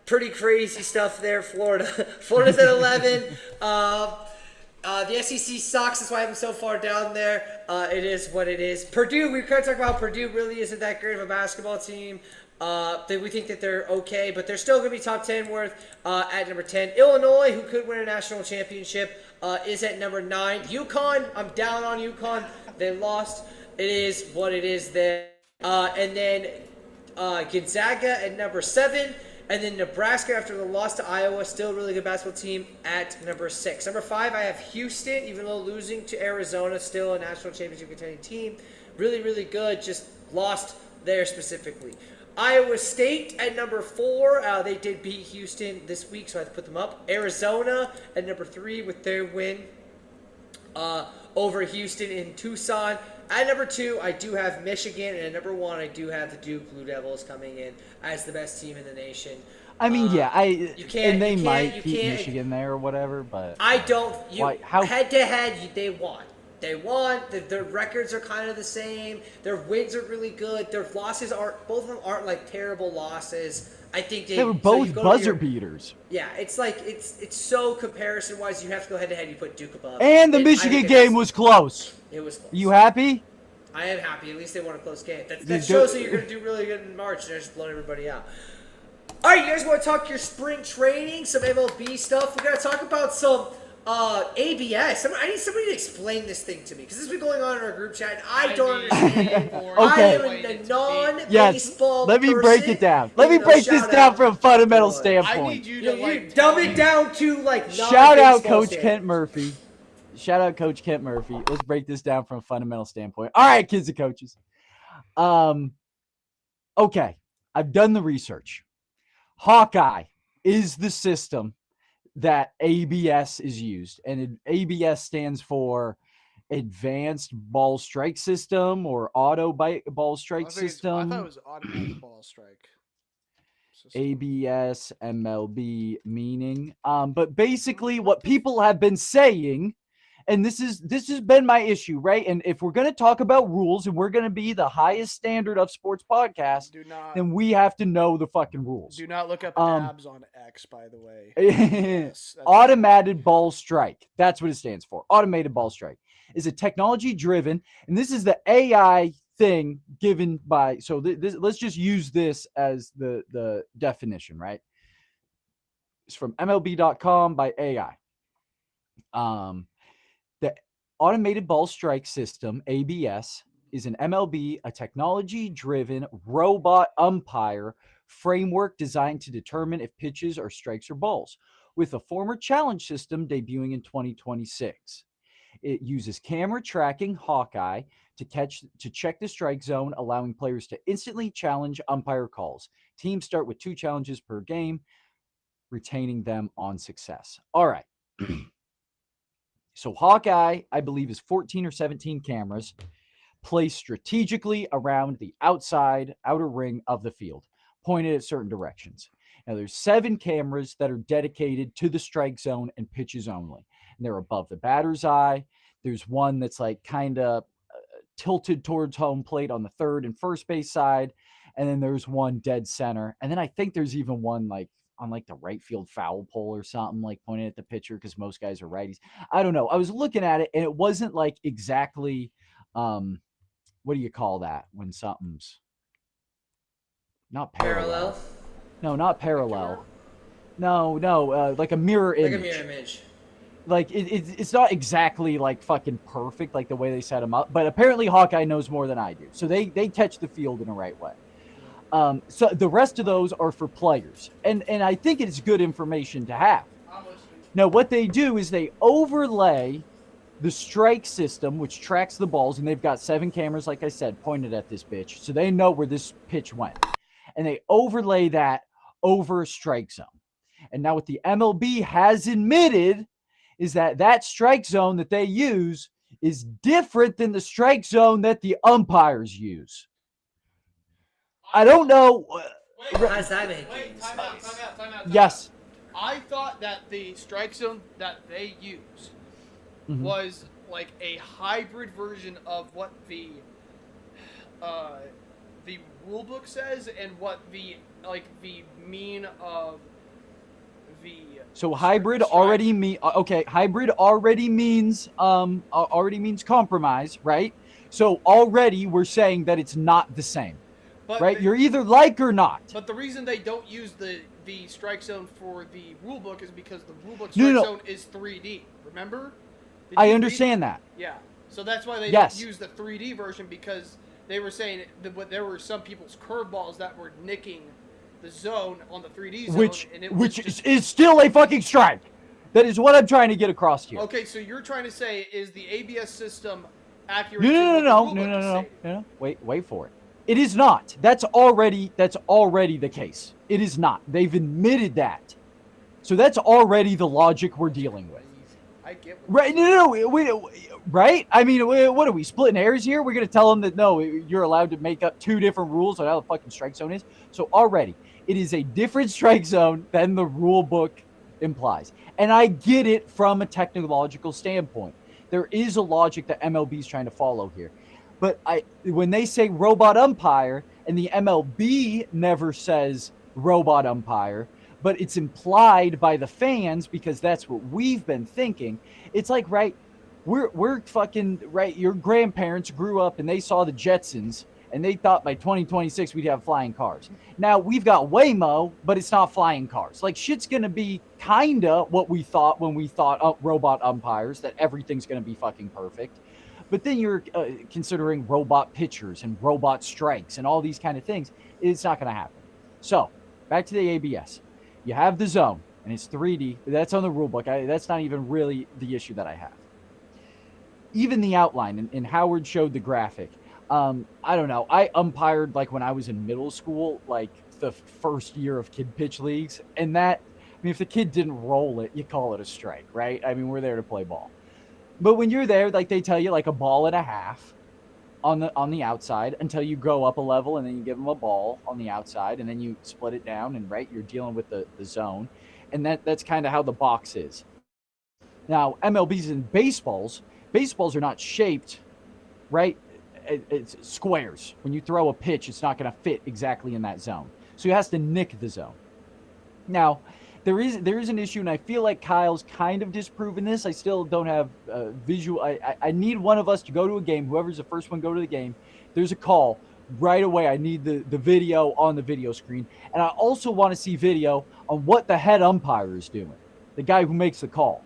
Pretty crazy stuff there, Florida. Florida's at 11. The SEC sucks. That's why I'm so far down there. It is what it is. Purdue, we kind of talk about Purdue really isn't that great of a basketball team. We think that they're okay, but they're still going to be top 10 worth at number 10. Illinois, who could win a national championship, is at number 9. UConn, I'm down on UConn. They lost. It is what it is there. And then Gonzaga at number 7. And then Nebraska, after the loss to Iowa, still a really good basketball team at number 6. Number 5, I have Houston, even though losing to Arizona, still a national championship contending team. Really, really good, just lost there specifically. Iowa State at number 4. They did beat Houston this week, so I have to put them up. Arizona at number 3 with their win over Houston in Tucson. At number 2, I do have Michigan, and at number 1, I do have the Duke Blue Devils coming in as the best team in the nation. I mean, they might you beat can't- Michigan there or whatever, but I don't. how- Head to head, they won. They won. Their records are kind of the same. Their wins are really good. Their losses aren't. Both of them aren't like terrible losses. I think they were so both you go to buzzer beaters. Yeah, it's so comparison wise. You have to go head to head. You put Duke above. And the I Michigan think game was close. It was close. You happy? I am happy. At least they won a close game. That Dude, shows that you're going to do really good in March, and they're just blowing everybody out. All right, you guys want to talk your spring training, some MLB stuff? We're going to talk about some ABS. I need somebody to explain this thing to me, because this has been going on in our group chat, and I don't understand. Okay. I am a non-baseball Yes. Let me break person. it down. Let me Even though break this shout down out- from a fundamental I standpoint. need you You, to you dumb it down to like Shout out non-baseball Coach standards. Kent Murphy. Shout out Coach Kent Murphy. Let's break this down from a fundamental standpoint. All right, kids and coaches. Okay, I've done the research. Hawkeye is the system that ABS is used, and ABS stands for Advanced Ball Strike System or Auto Ball Strike System. I thought it was automatic ball strike. System. ABS MLB meaning. But basically what people have been saying, and this has been my issue, right? And if we're going to talk about rules and we're going to be the highest standard of sports podcast, then we have to know the fucking rules. Do not look up abs on X, by the way. Yes, Automated ball strike. That's what it stands for. Automated ball strike is a technology driven, and this is the AI thing given by, so let's just use this as the definition, right? It's from MLB.com by AI. The automated ball strike system, ABS, is an MLB, a technology-driven robot umpire framework designed to determine if pitches are strikes or balls, with a former challenge system debuting in 2026. It uses camera tracking Hawkeye to check the strike zone, allowing players to instantly challenge umpire calls. Teams start with 2 challenges per game, retaining them on success. All right. So Hawkeye, I believe, is 14 or 17 cameras placed strategically around the outer ring of the field, pointed at certain directions. Now, there's 7 cameras that are dedicated to the strike zone and pitches only. And they're above the batter's eye. There's one that's like kind of tilted towards home plate on the third and first base side, and then there's one dead center, and then I think there's even one like on like the right field foul pole or something, like pointing at the pitcher because most guys are righties. I don't know. I was looking at it and it wasn't like exactly what do you call that when something's not parallel? No, not parallel. No, like a mirror image. Like a mirror image. Like it's not exactly like fucking perfect like the way they set them up, but apparently Hawkeye knows more than I do, so they catch the field in the right way. So the rest of those are for players, and I think it's good information to have. Now what they do is they overlay the strike system, which tracks the balls, and they've got 7 cameras, like I said, pointed at this bitch, so they know where this pitch went, and they overlay that over a strike zone. And now what the MLB has admitted is that strike zone that they use is different than the strike zone that the umpires use. I don't know. How does that make Wait, sense? time out. Yes. I thought that the strike zone that they use was like a hybrid version of what the rule book says and what the mean of the So hybrid already hybrid already means compromise, right? So already we're saying that it's not the same. but Right? they- You're either like or not. But the reason they don't use the strike zone for the rule book is because the rule book No, strike no. zone is 3D. Remember? Did I you read- understand that. Yeah. So that's why they Yes. don't use the 3D version, because they were saying that there were some people's curveballs that were nicking the zone on the 3D zone, Which and it was is still a fucking strike. That is what I'm trying to get across here. Okay, so you're trying to say is the ABS system accurate? No, to no, what the no, rule no, book no, is no, saying? no, no. Wait for it. It is not. That's already the case. It is not. They've admitted that. So that's already the logic we're dealing with. I get what Right? No, right? I mean, what are we splitting hairs here? We're gonna tell them that no, you're allowed to make up 2 different rules on how the fucking strike zone is. So already, it is a different strike zone than the rule book implies, and I get it from a technological standpoint. There is a logic that MLB is trying to follow here, but when they say robot umpire and the MLB never says robot umpire, but it's implied by the fans because that's what we've been thinking. It's like, right, we're fucking right. Your grandparents grew up and they saw the Jetsons and they thought by 2026 we'd have flying cars. Now we've got Waymo, but it's not flying cars. Like shit's gonna be kinda what we thought when we thought robot umpires, that everything's gonna be fucking perfect. But then you're considering robot pitchers and robot strikes and all these kind of things. It's not gonna happen. So back to the ABS. You have the zone, and it's 3D. That's on the rule book. That's not even really the issue that I have. Even the outline, and Howard showed the graphic. I don't know. I umpired like when I was in middle school, like the first year of kid pitch leagues, and that, I mean, if the kid didn't roll it, you call it a strike, right? I mean, we're there to play ball. But when you're there, like they tell you, like a ball and a half on the outside until you go up a level, and then you give them a ball on the outside, and then you split it down, and right, you're dealing with the zone, and that's kind of how the box is. Now MLB's and baseballs are not shaped, right? It's squares. When you throw a pitch, it's not going to fit exactly in that zone, so it has to nick the zone. Now there is an issue, and I feel like Kyle's kind of disproven this. I still don't have visual. I need one of us to go to a game. Whoever's the first one go to the game. There's a call right away. I need the video on the video screen, and I also want to see video on what the head umpire is doing. The guy who makes the call.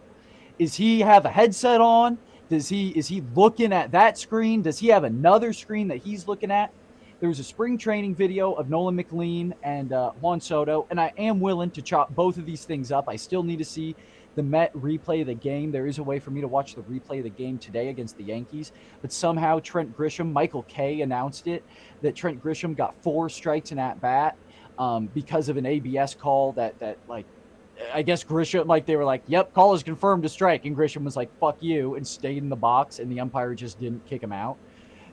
Is he have a headset on? Is he looking at that screen? Does he have another screen that he's looking at? There was a spring training video of Nolan McLean and Juan Soto, and I am willing to chop both of these things up. I still need to see the Met replay of the game. There is a way for me to watch the replay of the game today against the Yankees, but somehow Trent Grisham, Michael Kay announced it, that Trent Grisham got 4 strikes in at bat because of an ABS call that like, I guess Grisham, like they were like, yep, call is confirmed to strike, and Grisham was like, fuck you, and stayed in the box, and the umpire just didn't kick him out.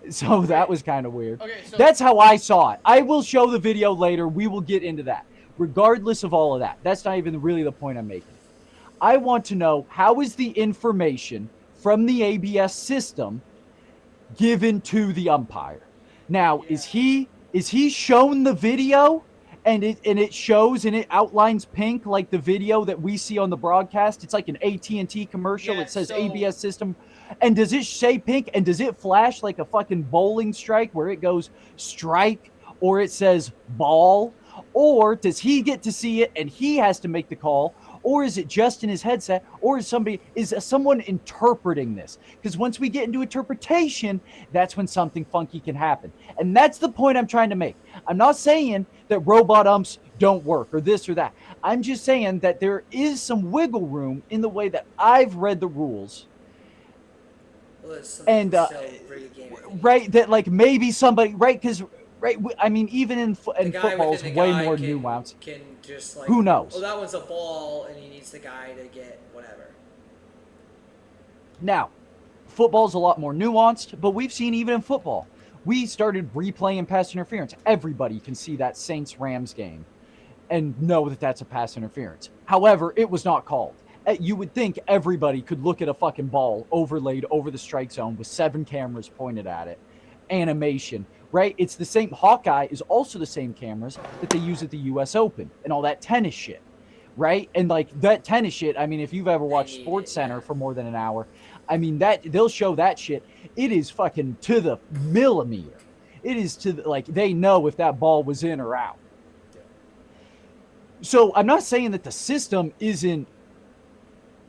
So that was kind of weird. Okay, so That's how I saw it. I will show the video later. We will get into that. Regardless of all of that, that's not even really the point I'm making. I want to know, how is the information from the ABS system given to the umpire. Now, is he shown the video and it shows and it outlines pink like the video that we see on the broadcast? It's like an AT&T commercial. Yeah, it says so- ABS system. And does it say pink? And does it flash like a fucking bowling strike where it goes strike or it says ball? Or does he get to see it and he has to make the call? Or is it just in his headset? Or is someone interpreting this? Because once we get into interpretation, that's when something funky can happen. And that's the point I'm trying to make. I'm not saying that robot umps don't work or this or that. I'm just saying that there is some wiggle room in the way that I've read the rules. And right, that like maybe somebody, right, because right, I mean, even in football, it's way more nuanced. Can just like, who knows? Oh, that one's a ball, and he needs the guy to get whatever. Now, football's a lot more nuanced, but we've seen even in football, we started replaying pass interference. Everybody can see that Saints-Rams game and know that that's a pass interference. However, it was not called. You would think everybody could look at a fucking ball overlaid over the strike zone with 7 cameras pointed at it. Animation, right? It's the same. Hawkeye is also the same cameras that they use at the US Open and all that tennis shit, right? And like that tennis shit, I mean, if you've ever watched Sports Center for more than an hour, I mean, that they'll show that shit. It is fucking to the millimeter. It is to the, like, they know if that ball was in or out. So I'm not saying that the system isn't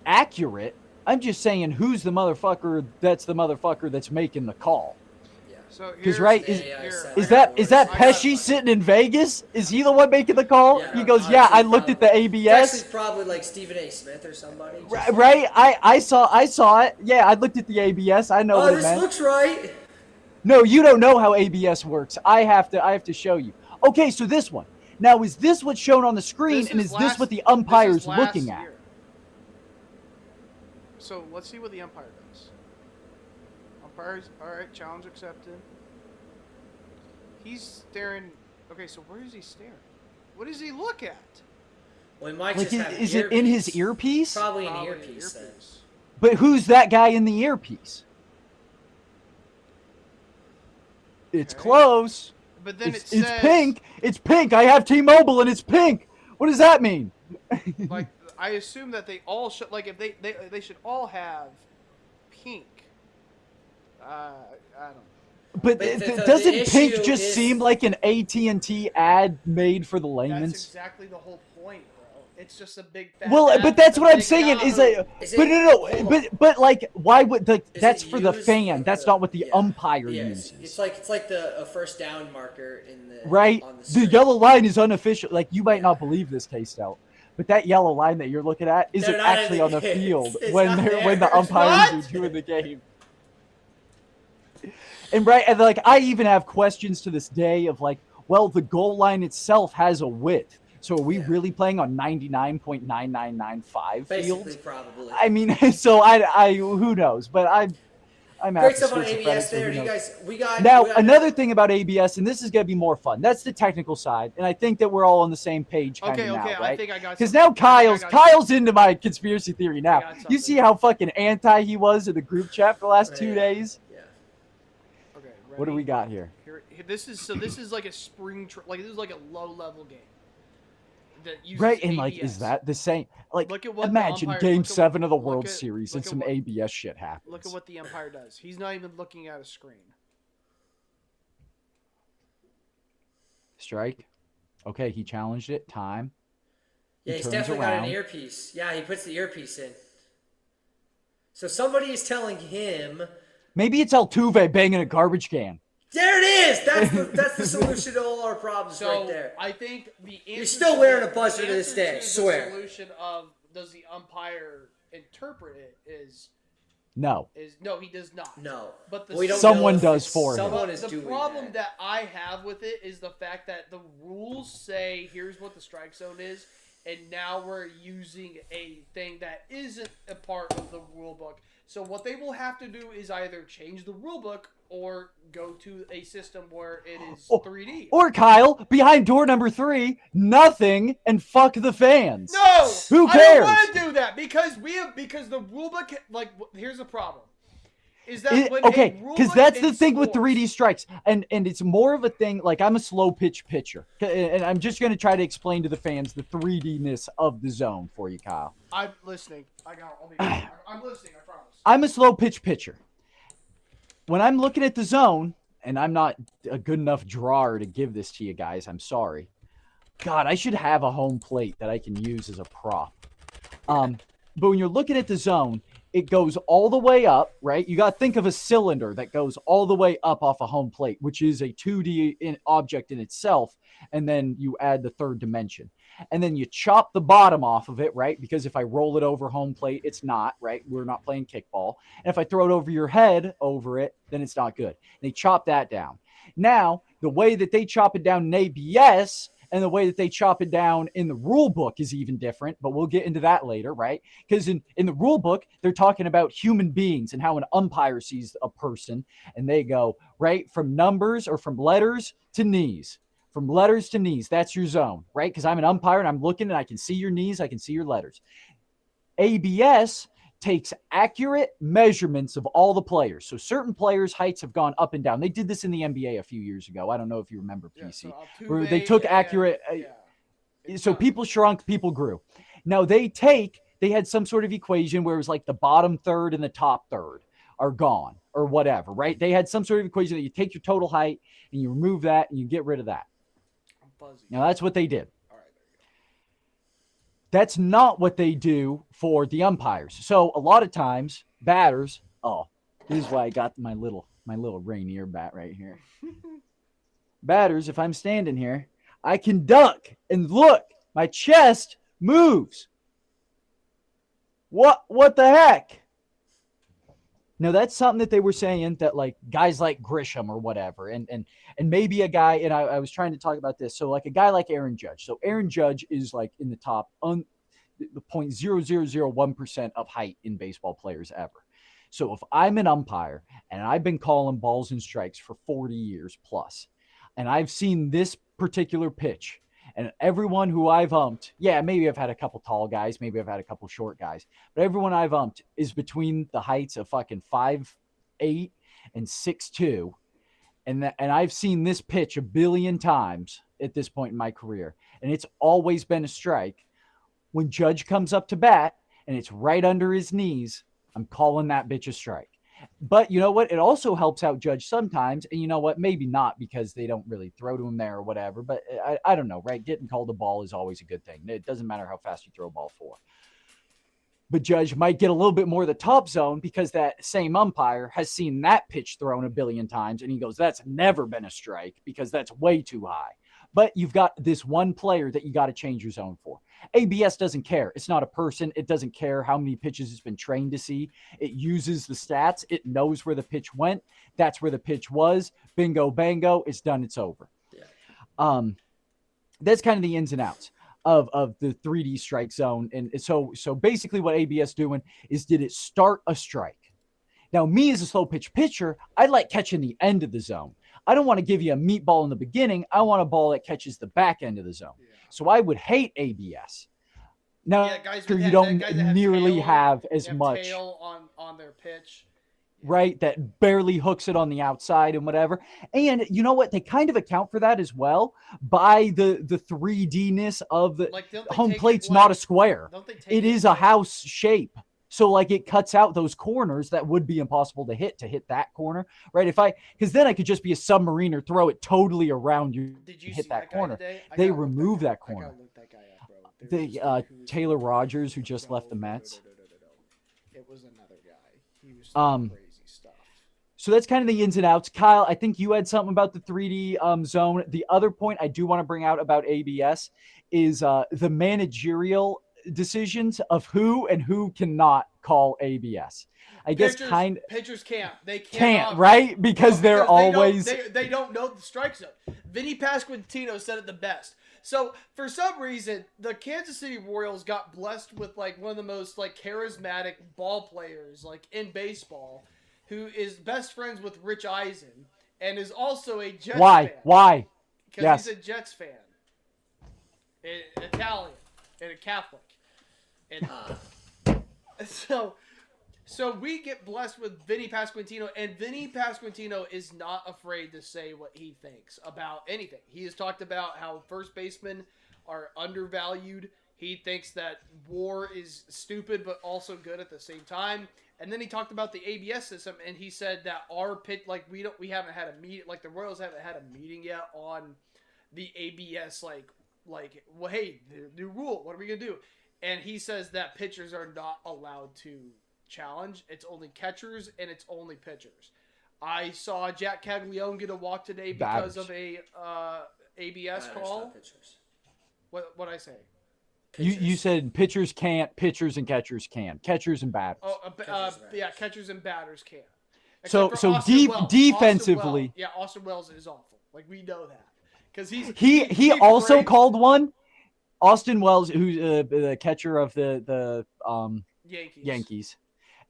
accurate. I'm just saying who's the motherfucker that's making the call. So because right, is that Pesci sitting in Vegas? Is he the one making the call? Yeah, he goes, yeah, I looked at the ABS. It's actually probably like Stephen A. Smith or somebody. Right, I saw it. Yeah, I looked at the ABS. I know what it meant. This looks right. No, you don't know how ABS works. I have to show you. Okay, so this one. Now, is this what's shown on the screen, and is this what the umpire's looking at? So let's see what the umpire does. Umpires, all right, challenge accepted. He's staring. Okay, so where is he staring? What does he look at? Well, he might like, just have is it in his earpiece? Probably an earpiece. Then. But who's that guy in the earpiece? It's close. But then it's pink. It's pink. I have T-Mobile and it's pink. What does that mean? Like, I assume that they all should, like, if they should all have pink. I don't know. But doesn't pink just seem like an AT&T ad made for the layman's? That's exactly the whole point, bro. It's just a big fat. Well, but that's what I'm saying is that. But like, why would that's for the fan? That's not what the umpire uses. It's like a first down marker in the right. On the yellow line is unofficial. Like, you might not believe this, K-Stout, but that yellow line that you're looking at isn't actually on the field when the umpires are doing the game. And right, and like, I even have questions to this day of like, well, the goal line itself has a width. So are we really playing on 99.9995 fields? Probably. I mean, so I who knows? But I'm great stuff on ABS there. You guys, now another thing about ABS, and this is gonna be more fun. That's the technical side, and I think that we're all on the same page. Okay, now, right? I think I got. Because now Kyle's into my conspiracy theory. Now you see how fucking anti he was in the group chat for the last 2 days. Ready? What do we got here? This is like a spring, like this is like a low-level game. That uses right, and ABS. like, is that the same? Like, look at what imagine Game 7 of the World Series and some ABS shit happens. Look at what the umpire does. He's not even looking at a screen. Strike. Okay, he challenged it. Time. Yeah, he's definitely got an earpiece. Yeah, he puts the earpiece in. So somebody is telling him. Maybe it's Altuve banging a garbage can. There it is. That's the solution to all our problems right there. I think the answer. You're still wearing a buzzer to this day. Swear. The solution of does the umpire interpret it is. No. No, he does not. No. But someone does for him. Someone is doing that. The problem that I have with it is the fact that the rules say here's what the strike zone is, and now we're using a thing that isn't a part of the rule book. So what they will have to do is either change the rule book or go to a system where it is 3D. Or Kyle, behind door number 3, nothing, and fuck the fans. No, Who I cares? don't want to do that because the rule book. Like, here's the problem: is that because that's the thing with sports, 3D strikes, and it's more of a thing. Like, I'm a slow pitch pitcher, and I'm just going to try to explain to the fans the 3D-ness of the zone for you, Kyle. I'm listening. I'm listening. I promise. I'm a slow pitch pitcher. When I'm looking at the zone, and I'm not a good enough drawer to give this to you guys, I'm sorry. God, I should have a home plate that I can use as a prop. But when you're looking at the zone, it goes all the way up, right? You got to think of a cylinder that goes all the way up off a home plate, which is a 2D object in itself, and then you add the third dimension. And then you chop the bottom off of it, right? Because if I roll it over home plate, it's not, right? We're not playing kickball. And if I throw it over your head over it, then it's not good. And they chop that down. Now, the way that they chop it down in ABS and the way that they chop it down in the rule book is even different, but we'll get into that later, right? Because in the rule book, they're talking about human beings and how an umpire sees a person, and they go, right, from numbers or from letters to knees. From letters to knees, that's your zone, right? Because I'm an umpire and I'm looking and I can see your knees, I can see your letters. ABS takes accurate measurements of all the players. So certain players' heights have gone up and down. They did this in the NBA a few years ago. I don't know if you remember, PC, where they took accurate. So people shrunk, people grew. Now they had some sort of equation where it was like the bottom third and the top third are gone or whatever, right? They had some sort of equation that you take your total height and you remove that and you get rid of that. Now that's what they did. All right, there you go. That's not what they do for the umpires. So a lot of times batters, this is why I got my little Rainier bat right here. Batters, if I'm standing here, I can duck and look, my chest moves. What the heck? Now that's something that they were saying that like guys like Grisham or whatever, and maybe a guy, and I was trying to talk about this. So like a guy like Aaron Judge. So Aaron Judge is like in the top the 0.0001% of height in baseball players ever. So if I'm an umpire and I've been calling balls and strikes for 40 years plus, and I've seen this particular pitch, and everyone who I've umped, maybe I've had a couple tall guys, maybe I've had a couple short guys, but everyone I've umped is between the heights of fucking 5'8" and 6'2", and I've seen this pitch a billion times at this point in my career, and it's always been a strike. When Judge comes up to bat and it's right under his knees, I'm calling that bitch a strike. But you know what? It also helps out Judge sometimes. And you know what? Maybe not because they don't really throw to him there or whatever. But I don't know, right? Getting called a ball is always a good thing. It doesn't matter how fast you throw a ball for. But Judge might get a little bit more of the top zone because that same umpire has seen that pitch thrown a billion times. And he goes, that's never been a strike because that's way too high. But you've got this one player that you got to change your zone for. ABS doesn't care. It's not a person. It doesn't care how many pitches it's been trained to see. It uses the stats. It knows where the pitch went. That's where the pitch was. Bingo, bango. It's done. It's over. Yeah. That's kind of the ins and outs of the 3D strike zone. And so basically what ABS doing is, did it start a strike? Now, me as a slow pitch pitcher, I like catching the end of the zone. I don't want to give you a meatball in the beginning. I want a ball that catches the back end of the zone. Yeah. So I would hate ABS. Now, guys you don't nearly have as much tail on their pitch. Right? That barely hooks it on the outside and whatever. And you know what? They kind of account for that as well by the 3D-ness of the home plate's not a square. It is a house shape. So like it cuts out those corners that would be impossible to hit that corner, right? Because then I could just be a submarine or throw it totally around you. Did you hit see that corner? Today? They remove that corner. I gotta look that guy up, bro. Taylor Rogers, who just left the Mets. It was another guy. He was crazy stuff. So that's kind of the ins and outs. Kyle, I think you had something about the 3D zone. The other point I do want to bring out about ABS is the managerial decisions of who and who cannot call ABS. I guess pitchers can't. They can't, right? Because they're always they don't know the strike zone. Vinny Pasquantino said it the best. So for some reason, the Kansas City Royals got blessed with like one of the most like charismatic ball players like in baseball, who is best friends with Rich Eisen and is also a Jets fan. Why? Because Yes. he's a Jets fan, Italian, and a Catholic, and so we get blessed with Vinny Pasquantino, and Vinny Pasquantino is not afraid to say what he thinks about anything. He has talked about how first basemen are undervalued. He thinks that WAR is stupid but also good at the same time. And then he talked about the ABS system, and he said that our pitch, like we haven't had a meeting, like the Royals haven't had a meeting yet on the ABS, like well, hey, the new rule, what are we gonna do? And he says that pitchers are not allowed to challenge. It's only catchers and it's only pitchers. I saw Jack Caglione get a walk today because of a ABS call. What I say? You said pitchers can't, pitchers and catchers can. Catchers and batters. Yeah, catchers and batters can. So defensively, Austin Wells is awful. Like we know that because he also called one. Austin Wells, who's the catcher of the Yankees,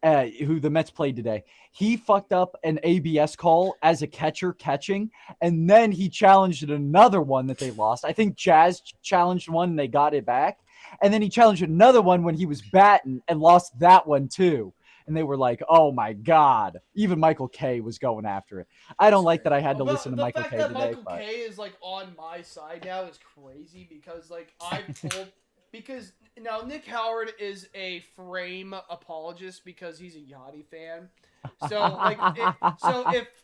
who the Mets played today, he fucked up an ABS call as a catcher catching, and then he challenged another one that they lost. I think Jazz challenged one and they got it back, and then he challenged another one when he was batting and lost that one too. And they were like, "Oh my God!" Even Michael K was going after it. I don't like that I had to listen to Michael K today. The fact that Michael K is like on my side now is crazy because like because now Nick Howard is a frame apologist because he's a Yachty fan. So like,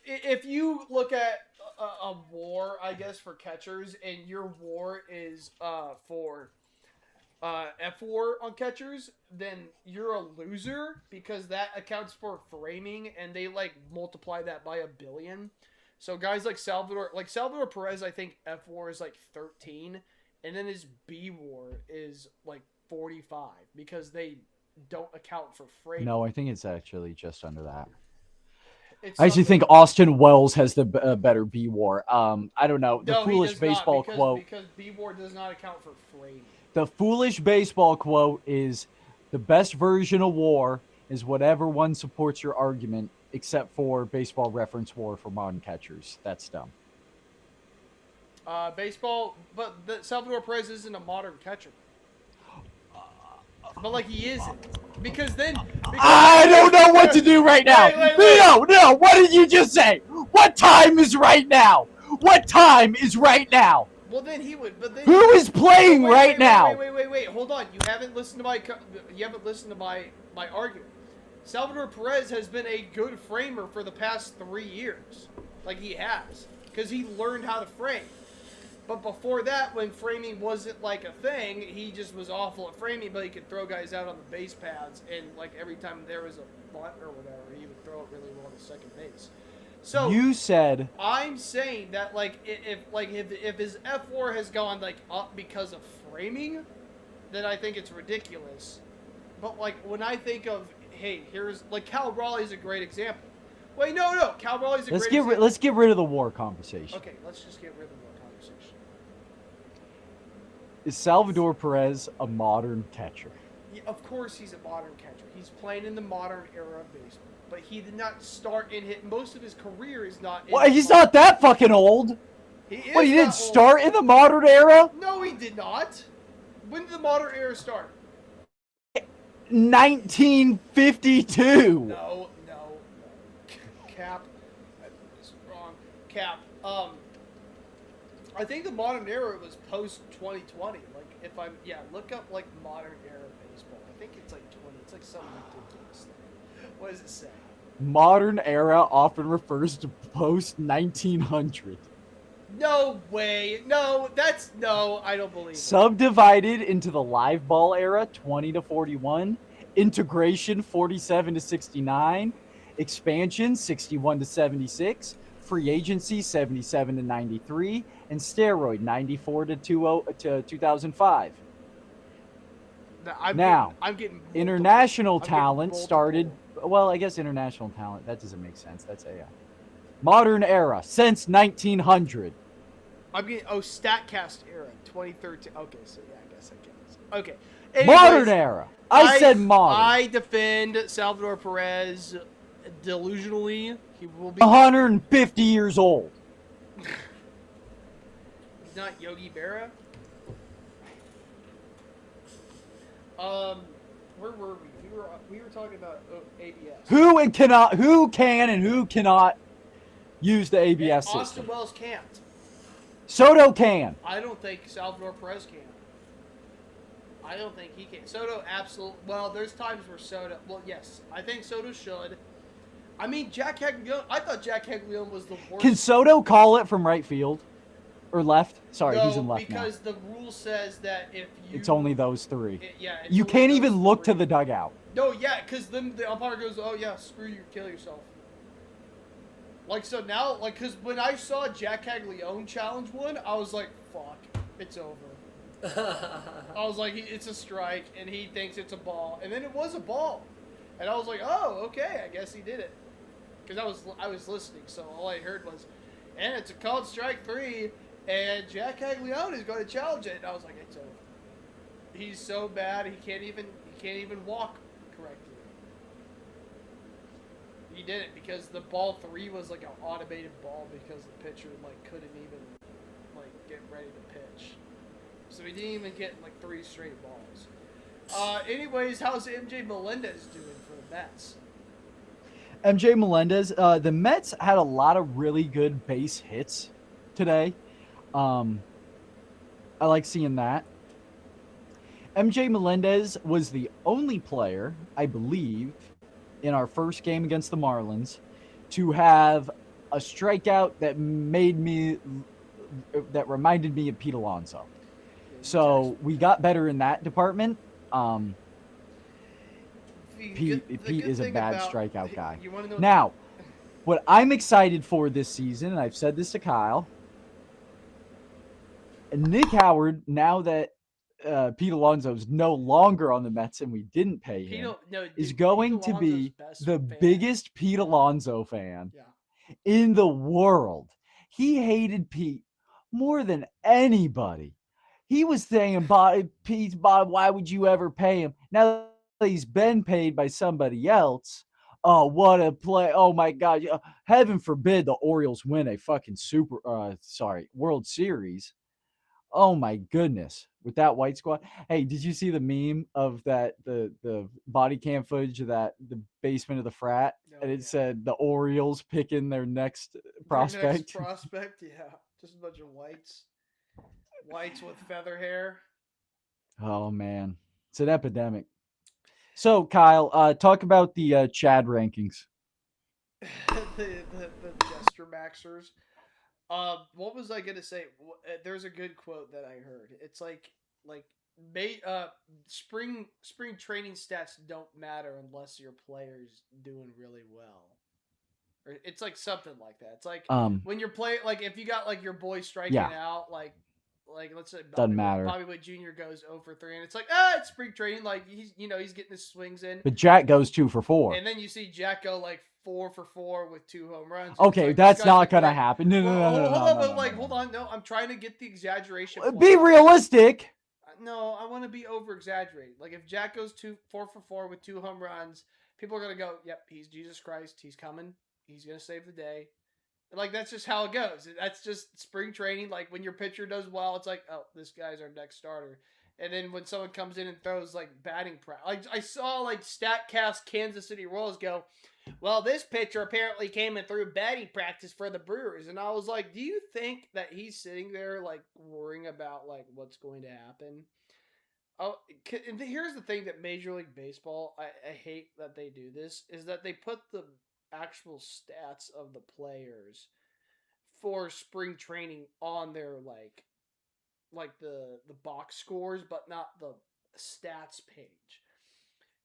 if you look at a WAR, I guess for catchers, and your WAR is for F4 on catchers, then you're a loser because that accounts for framing, and they like multiply that by 1 billion. So guys like Salvador Perez, I think F4 is like 13, and then his B WAR is like 45 because they don't account for framing. No, I think it's actually just under that. It's I actually think Austin Wells has the better B WAR. I don't know. The foolish baseball quote. Because B WAR does not account for framing. The foolish baseball quote is, the best version of WAR is whatever one supports your argument, except for Baseball Reference WAR for modern catchers. That's dumb. Baseball, but Salvador Perez isn't a modern catcher. But like he isn't. Because I don't know what to do right now. No, what did you just say? What time is right now? What time is right now? Well, then he would. But then who is playing right now? Wait. Hold on. You haven't listened to my argument. Salvador Perez has been a good framer for the past 3 years. Like he has, because he learned how to frame. But before that, when framing wasn't like a thing, he just was awful at framing. But he could throw guys out on the base paths, and like every time there was a bunt or whatever, he would throw it really well to second base. So you said I'm saying that if his F4 has gone like up because of framing, then I think it's ridiculous. But like when I think of here's like Cal Raleigh's a great example. Wait, no, Cal Raleigh's a great example. Let's get rid of the WAR conversation. Okay, let's just get rid of the WAR conversation. Is Salvador Perez a modern catcher? Yeah, of course he's a modern catcher. He's playing in the modern era of baseball. But he did not start in hit. Most of his career is not. He's not that fucking old. He didn't start in the modern era? No, he did not. When did the modern era start? 1952. No. Cap. That's wrong. Cap. I think the modern era was post 2020. Look up like modern era baseball. I think it's like 20. It's like something ridiculous thing. What does it say? Modern era often refers to post 1900. No way. No, I don't believe it. Subdivided into the live ball era, 20 to 41, integration, 47 to 69, expansion, 61 to 76, free agency, 77 to 93, and steroid, 94 to 2005. I'm getting international talent started. Well, I guess international talent, that doesn't make sense. That's a modern era since 1900. I'm getting StatCast era 2013. Okay, so yeah, I guess I get this. Okay. Modern Anyways, era. I said modern. I defend Salvador Perez delusionally. He will be 150 years old. He's not Yogi Berra. Where were we? We were talking about ABS. Who can and who cannot use the ABS Austin system? Wells can't. Soto can. I don't think Salvador Perez can. I don't think he can. Soto absolutely. Well, there's times where Soto. Well, yes, I think Soto should. I mean, Jack Caglione. I thought Jack Caglione was the worst. Can Soto call it from right field or left? Sorry, no, he's in left now. because the rule says that if you. It's only those three. It's you only can't those even look to three. the dugout. No, yeah, because then the umpire goes, "Oh yeah, screw you, kill yourself." Like so now, like because when I saw Jack Caglione challenge one, I was like, "Fuck, it's over." I was like, "It's a strike," and he thinks it's a ball, and then it was a ball, and I was like, "Oh, okay, I guess he did it," because I was listening, so all I heard was, "And it's a called strike 3, and Jack Caglione is going to challenge it," and I was like, "It's over." He's so bad he can't even walk correctly. He did it because the ball 3 was like an automated ball because the pitcher like couldn't even like get ready to pitch. So he didn't even get like 3 straight balls. Anyways, how's MJ Melendez doing for the Mets? MJ Melendez, the Mets had a lot of really good base hits today. I like seeing that. MJ Melendez was the only player, I believe, in our first game against the Marlins to have a strikeout that reminded me of Pete Alonso. So we got better in that department. Pete is a bad strikeout guy. Now, what I'm excited for this season, and I've said this to Kyle, Nick Howard, now that Pete Alonso's no longer on the Mets and we didn't pay him, is going to be the biggest Pete Alonso fan in the world. He hated Pete more than anybody. He was saying, Pete, Bob, why would you ever pay him? Now that he's been paid by somebody else, oh, what a play. Oh, my God. Heaven forbid the Orioles win a fucking World Series. Oh my goodness, with that white squad. Hey, did you see the meme of that the body cam footage of that the basement of the frat? And it said the Orioles picking their next prospect. Yeah. Just a bunch of whites. Whites with feather hair. Oh man. It's an epidemic. So Kyle, talk about the Chad rankings. the Jester Maxers. What was I gonna say? There's a good quote that I heard. It's like spring training stats don't matter unless your player's doing really well. Or it's like something like that. It's like when you're playing, like if you got like your boy striking out, like let's say doesn't matter. Bobby Witt Jr. goes 0 for 3, and it's like it's spring training, like he's getting his swings in. But Jack goes 2 for 4, and then you see Jack go like 4 for 4 with 2 home runs. Okay, like, that's not gonna happen. No, hold on. No, I'm trying to get the exaggeration. Be realistic. No, I want to be over exaggerated. Like if Jack goes 4 for 4 with 2 home runs, people are gonna go, "Yep, he's Jesus Christ. He's coming. He's gonna save the day." Like that's just how it goes. That's just spring training. Like when your pitcher does well, it's like, "Oh, this guy's our next starter." And then when someone comes in and throws like batting practice, like I saw like Statcast Kansas City Royals go, "Well, this pitcher apparently came and threw batting practice for the Brewers," and I was like, "Do you think that he's sitting there like worrying about like what's going to happen?" Oh, and here's the thing that Major League Baseball, I hate that they do this, is that they put the actual stats of the players for spring training on their like the box scores, but not the stats page.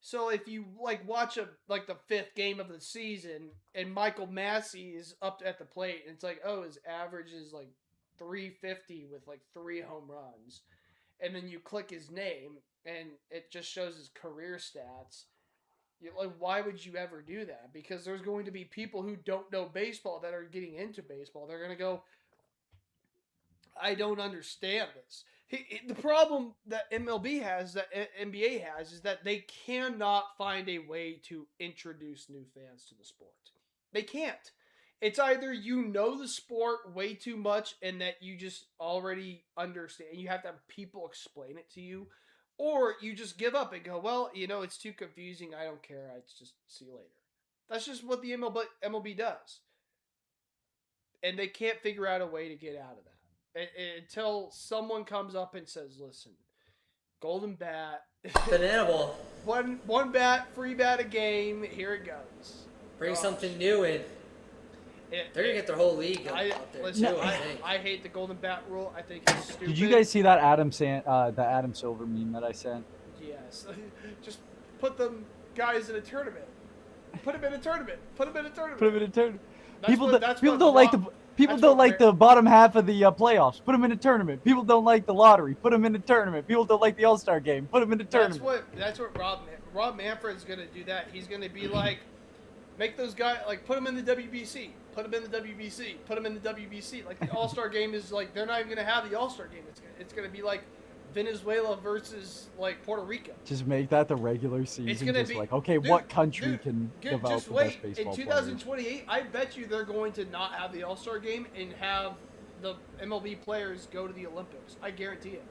So if you like watch the 5th game of the season and Michael Massey is up at the plate and it's like, oh, his average is like 350 with like 3 home runs, and then you click his name and it just shows his career stats. You're like, why would you ever do that? Because there's going to be people who don't know baseball that are getting into baseball. They're going to go, I don't understand this. The problem that MLB has, that NBA has, is that they cannot find a way to introduce new fans to the sport. They can't. It's either you know the sport way too much and that you just already understand, you have to have people explain it to you, or you just give up and go, well, it's too confusing. I don't care. I just see you later. That's just what the MLB does. And they can't figure out a way to get out of that until someone comes up and says, listen, golden bat, Banana ball. one bat, free bat a game, here it goes. Bring something new in. They're going to get their whole league out there, too, I think. I hate the golden bat rule. I think it's stupid. Did you guys see that Adam Silver meme that I sent? Yes. Just put them guys in a tournament. Put them in a tournament. People don't like the bottom half of the playoffs. Put them in a tournament. People don't like the lottery. Put them in a tournament. People don't like the All-Star game. Put them in a tournament. That's what Rob Manfred's going to do. That he's going to be like, make those guys like put them in the WBC. Put them in the WBC. Put them in the WBC. Like the All-Star game is like they're not even going to have the All-Star game. It's going to be like Venezuela versus like Puerto Rico. Just make that the regular season. It's gonna be like, okay, what country can develop the best baseball players? In 2028, I bet you they're going to not have the All-Star game and have the MLB players go to the Olympics. I guarantee it.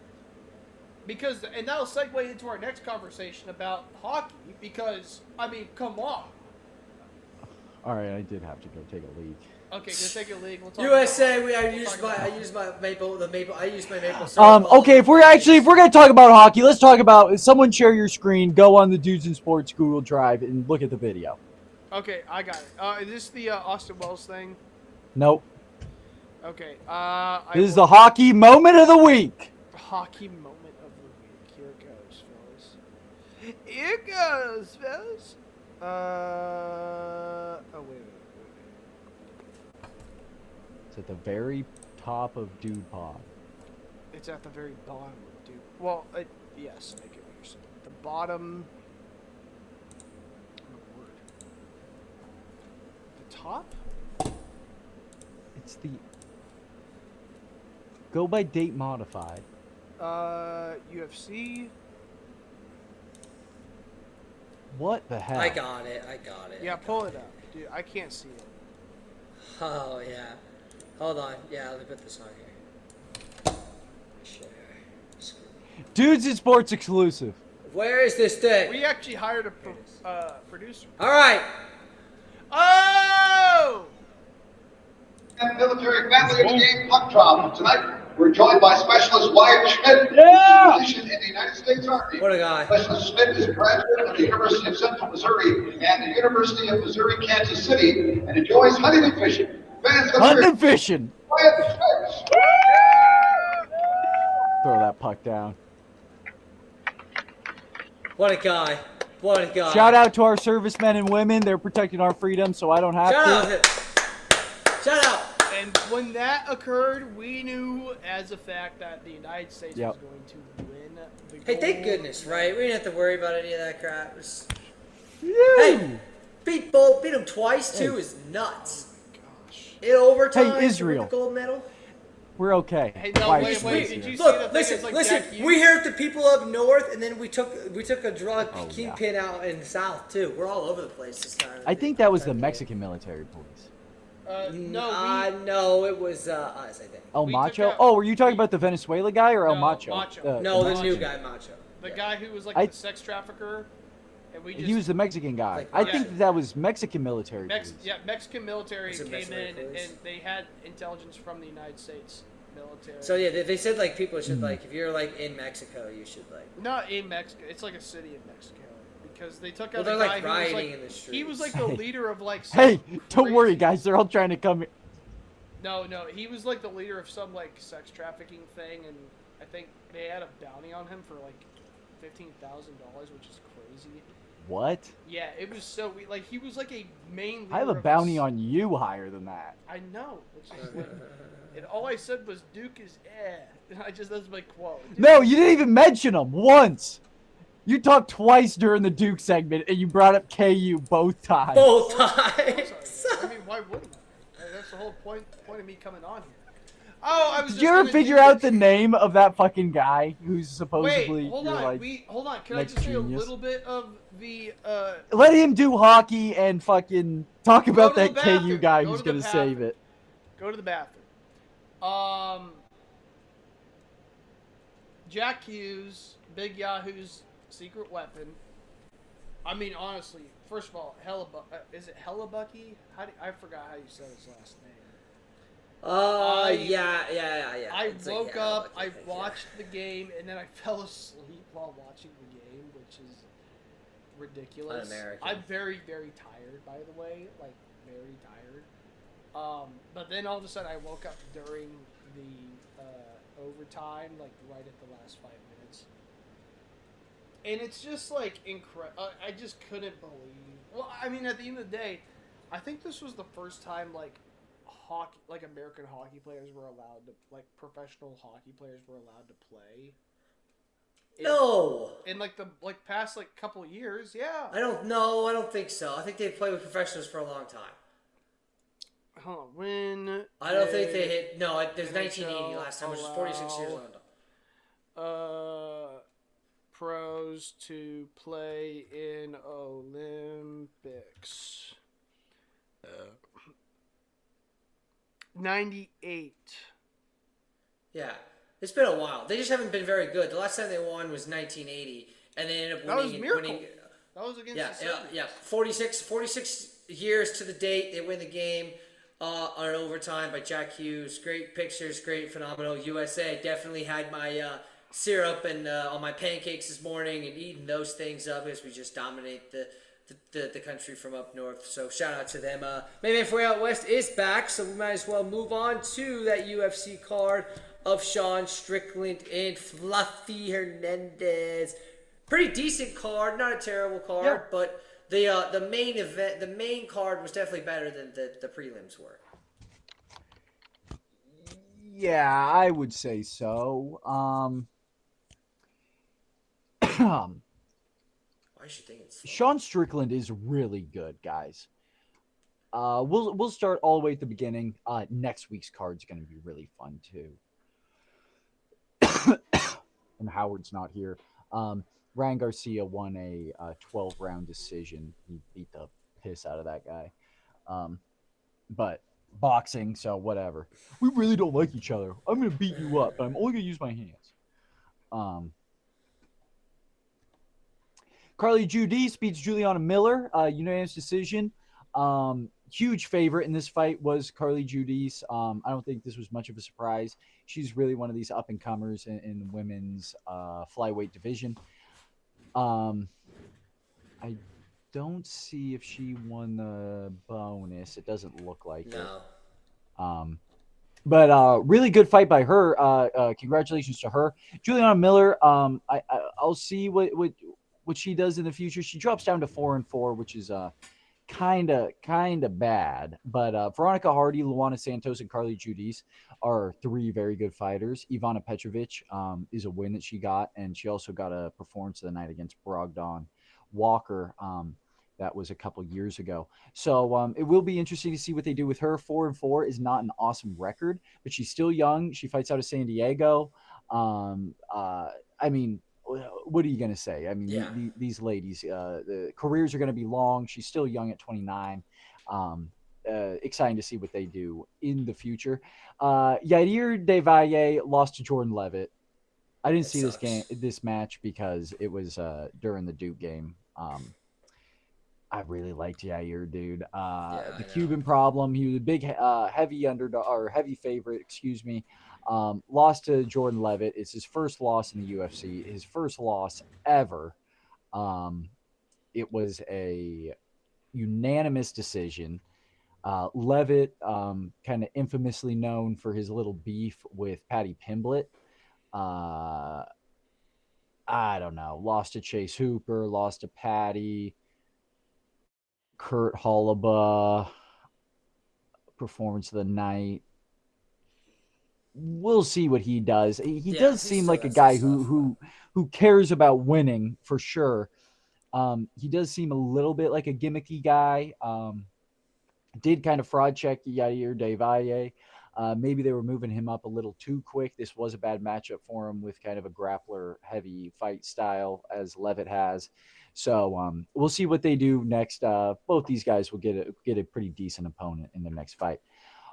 And that'll segue into our next conversation about hockey. Because I mean, come on. All right, I did have to go take a leak. Okay, go take a leak. We'll talk USA. I used my maple syrup. Okay, if we're gonna talk about hockey, let's talk about. Someone share your screen. Go on the Dudes in Sports Google Drive and look at the video. Okay, I got it. Is this the Austin Wells thing? Nope. Okay. This is the hockey moment of the week. Hockey moment of the week. Here it goes, fellas. Here it goes, fellas. Oh wait. It's at the very top of Dude Pod. It's at the very bottom of Dude. Well, yes, I get what you're saying. The bottom. Oh, word. The top? It's the. Go by date modified. UFC. What the hell? I got it. Yeah, pull it up. Dude, I can't see it. Oh, yeah. Hold on. Yeah, let me put this on here. Share. Dudes in Sports exclusive. Where is this thing? We actually hired a producer. All right. Oh! Military Family Exchange Puck Drop. Tonight, we're joined by Specialist Wyatt Schmidt, physician in the United States Army. What a guy. Specialist Schmidt is a graduate of the University of Central Missouri and the University of Missouri, Kansas City, and enjoys hunting and fishing. Fans, hunting and fishing. Wyatt Schmidt. Throw that puck down. What a guy. What a guy. Shout out to our servicemen and women. They're protecting our freedom, so I don't have to. Shout out. And when that occurred, we knew as a fact that the United States was going to win the gold. Hey, thank goodness, right? We didn't have to worry about any of that crap. Yeah. Hey, beat them twice, too, is nuts. Oh my gosh. In overtime, hey, Israel. The gold medal. We're okay. Hey, no, wait, did you see the thing? Listen, we hurt the people up north, and then we took a drug kingpin out in the south, too. We're all over the place this time. I think that was the Mexican military police. No, it was us, I think. El Macho? Were you talking about the Venezuela guy or El Macho? Macho. The new guy, Macho. The guy who was like the sex trafficker. And he was the Mexican guy. I think that was Mexican military. Mexican military came in and they had intelligence from the United States military. So yeah, they said like people should like if you're like in Mexico, you should like. Not in Mexico. It's like a city in Mexico. Because they took out a guy who was like, in the streets. He was like the leader of like some hey, don't worry guys, they're all trying to come here. No, he was like the leader of some like sex trafficking thing, and I think they had a bounty on him for like $15,000, which is crazy. What? Yeah, it was so like he was like a main leader. I have a bounty on you higher than that. I know. And all I said was Duke is and that's my quote. Duke. No, you didn't even mention him once. You talked twice during the Duke segment, and you brought up KU both times. Both times. I mean, why wouldn't I? That's the whole point of me coming on here. Oh, I was Did just you ever gonna figure do out the name of that fucking guy who's supposedly Wait, hold your on. like Hold on. Can I next just say a genius? little bit of the Let him do hockey and fucking talk go about to the that KU bathroom. guy Go who's to the gonna save bathroom. it. Go to the bathroom. Jack Hughes, Big Yahoo's secret weapon. I mean, honestly, first of all, is it Hellebucky? I forgot how you said his last name. Yeah. I It's like, woke yeah, up, lucky I thing, watched the game, and then I fell asleep while watching the game, which is ridiculous. Un-American. I'm very, very tired, by the way. Like, very tired. But then all of a sudden I woke up during the overtime, like right at the last 5 minutes. And it's just like incredible. I just couldn't believe. Well, I mean, at the end of the day, I think this was the first time like hockey, like American hockey players were allowed to, like professional hockey players were allowed to play. No. In like the past like couple of years, yeah. I don't think so. I think they've played with professionals for a long time. Hold on, when I don't think they hit. No, there's NHL 1980 last time, which is 46 years old. Pros to play in Olympics. 98. Yeah, it's been a while. They just haven't been very good. The last time they won was 1980, and they ended up winning. That was a miracle. Winning, That was against the Soviets. yeah. 46 years to the date, they win the game on overtime by Jack Hughes. Great pictures, great, phenomenal. USA definitely had my syrup and on my pancakes this morning and eating those things up as we just dominate the country from up north. So shout out to them. Maybe if Way Out West is back, so we might as well move on to that UFC card of Sean Strickland and Fluffy Hernandez. Pretty decent card, not a terrible card, Yeah. but the main event, the main card was definitely better than the prelims were. Yeah, I would say so. Why is she thinking slow? Sean Strickland is really good, guys. We'll start all the way at the beginning. Next week's card's going to be really fun too. And Howard's not here. Ryan Garcia won a 12-round decision. He beat the piss out of that guy. But boxing, so whatever. We really don't like each other. I'm going to beat you up, but I'm only going to use my hands. Carly Judice beats Juliana Miller, unanimous decision. Huge favorite in this fight was Carly Judice. I don't think this was much of a surprise. She's really one of these up-and-comers in the women's flyweight division. I don't see if she won the bonus. It doesn't look like it. But really good fight by her. Congratulations to her. Juliana Miller, I'll see what she does in the future. She drops down to 4-4, which is kind of bad. But Veronica Hardy, Luana Santos, and Carly Judice are three very good fighters. Ivana Petrovic is a win that she got, and she also got a performance of the night against Brogdon Walker. That was a couple years ago. So it will be interesting to see what they do with her. 4-4 is not an awesome record, but she's still young. She fights out of San Diego. I mean, what are you going to say? I mean, these ladies, the careers are going to be long. She's still young at 29. Exciting to see what they do in the future. Yair Devalle lost to Jordan Levitt. I didn't see this match because it was during the Duke game. I really liked Yair, dude. The Cuban problem. He was a big, heavy underdog or heavy favorite. Excuse me. Lost to Jordan Levitt. It's his first loss in the UFC. His first loss ever. It was a unanimous decision. Levitt, kind of infamously known for his little beef with Patty Pimblett. I don't know. Lost to Chase Hooper. Lost to Patty. Kurt Hollabaugh, performance of the night. We'll see what he does. He does seem like a guy who cares about winning for sure. He does seem a little bit like a gimmicky guy. Did kind of fraud check Yair Devalle. Maybe they were moving him up a little too quick. This was a bad matchup for him with kind of a grappler heavy fight style as Levitt has. So we'll see what they do next. Both these guys will get a pretty decent opponent in the next fight.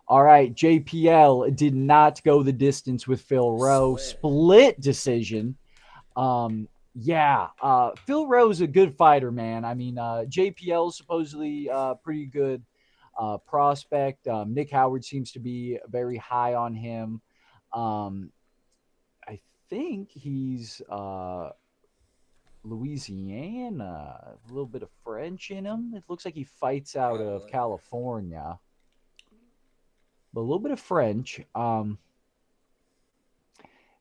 All right, JPL did not go the distance with Phil Rowe. Split decision. Phil Rowe's a good fighter, man. I mean, JPL is supposedly pretty good prospect. Nick Howard seems to be very high on him. I think he's Louisiana, a little bit of French in him. It looks like he fights out of California, but a little bit of French.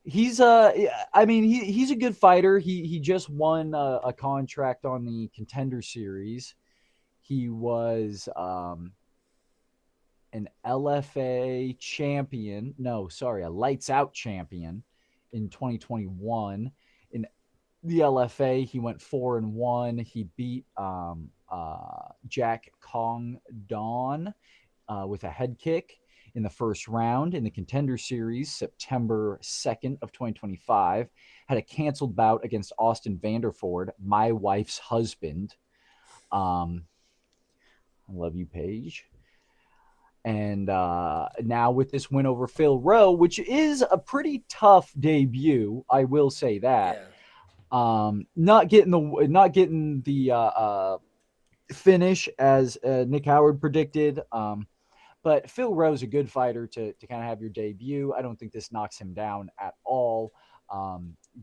He's he's a good fighter. He just won a contract on the Contender Series. He was an LFA champion. No, sorry, a Lights Out champion in 2021. In the LFA, he went 4-1. He beat Jack Kong Don with a head kick in the first round. In the Contender Series, September 2nd of 2025, had a canceled bout against Austin Vanderford, my wife's husband. I love you, Paige. And now with this win over Phil Rowe, which is a pretty tough debut, I will say that. Yeah. Not getting the finish as Nick Howard predicted. But Phil Rowe's a good fighter to kind of have your debut. I don't think this knocks him down at all.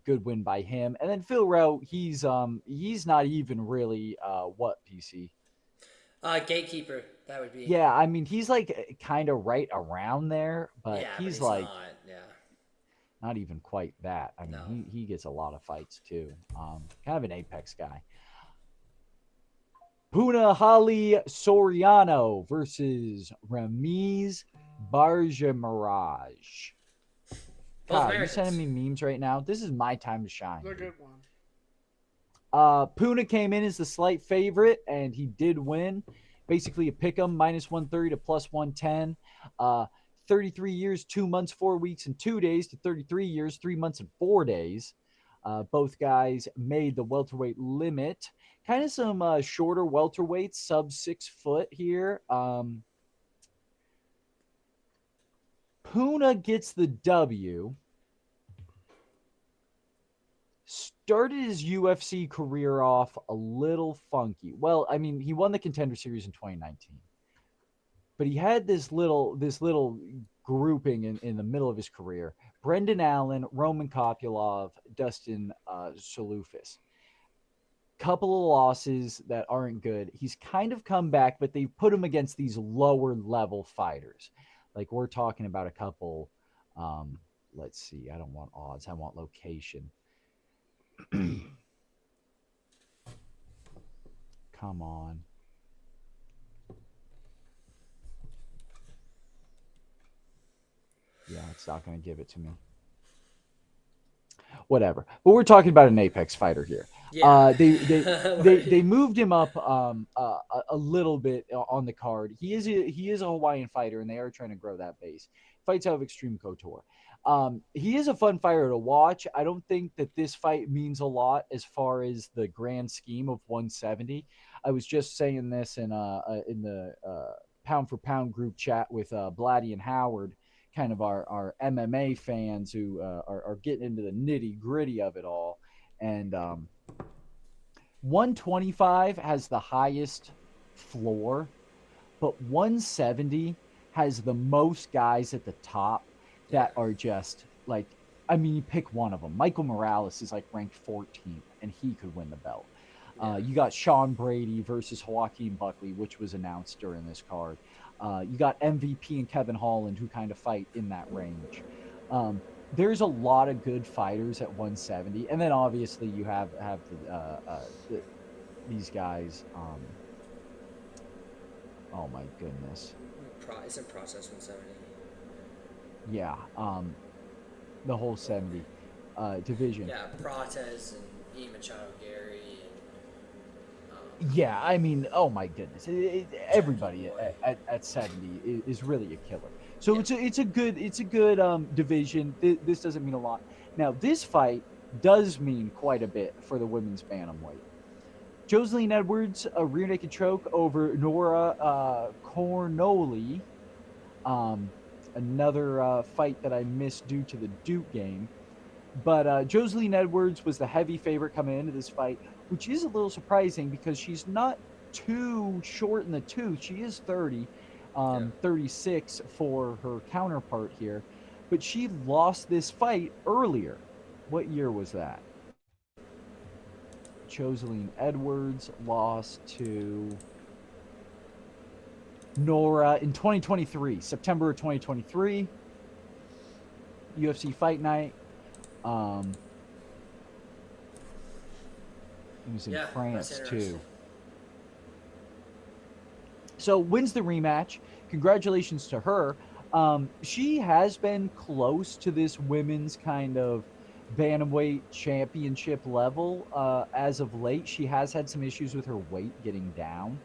Good win by him. And then Phil Rowe, he's not even really what PC. Gatekeeper, that would be. Yeah, I mean, he's like kind of right around there, but he's like not even quite that. I mean, he gets a lot of fights too. Kind of an apex guy. Punahali Soriano versus Ramiz Barjamiraj. God, you're sending me memes right now. This is my time to shine. They're a good one. Puna came in as the slight favorite, and he did win. Basically a pick'em, -130 to +110. 33 years, 2 months, 4 weeks, and 2 days to 33 years, 3 months, and 4 days. Both guys made the welterweight limit. Kind of some shorter welterweights, sub 6 foot here. Puna gets the W. Started his UFC career off a little funky. Well, I mean, he won the Contender Series in 2019. But he had this little grouping in the middle of his career. Brendan Allen, Roman Kopylov, Dustin Salufis. Couple of losses that aren't good. He's kind of come back, but they put him against these lower level fighters. Like we're talking about a couple. Let's see. I don't want odds. I want location. Come on. Yeah, it's not going to give it to me. Whatever. But we're talking about an apex fighter here. Yeah. They moved him up a little bit on the card. He is a Hawaiian fighter, and they are trying to grow that base. Fights out of Extreme Couture. He is a fun fighter to watch. I don't think that this fight means a lot as far as the grand scheme of 170. I was just saying this in the pound for pound group chat with Blatty and Howard, kind of our MMA fans who are getting into the nitty gritty of it all. And 125 has the highest floor, but 170 has the most guys at the top that are just like, I mean, you pick one of them. Michael Morales is like ranked 14th, and he could win the belt. You got Sean Brady versus Joaquin Buckley, which was announced during this card. You got MVP and Kevin Holland, who kind of fight in that range. There's a lot of good fighters at 170, and then obviously you have these guys. Oh my goodness! It's in process 170. Yeah, the whole 70 division. Yeah, Protez and Ian Machado Gary and Yeah, I mean, oh my goodness, everybody at 70 is really a killer. So Yeah. it's a good division. This doesn't mean a lot. Now this fight does mean quite a bit for the women's bantamweight. Joseline Edwards, a rear naked choke over Nora Cornoli. Um, another fight that I missed due to the Duke game. But Joseline Edwards was the heavy favorite coming into this fight, which is a little surprising because she's not too short in the tooth. She is 30, Yeah. 36 for her counterpart here. But she lost this fight earlier. What year was that? Joseline Edwards lost to Nora in 2023, September of 2023, UFC Fight Night. He was in Yeah, France that's too. interesting. So wins the rematch. Congratulations to her. She has been close to this women's kind of bantamweight championship level as of late. She has had some issues with her weight getting down.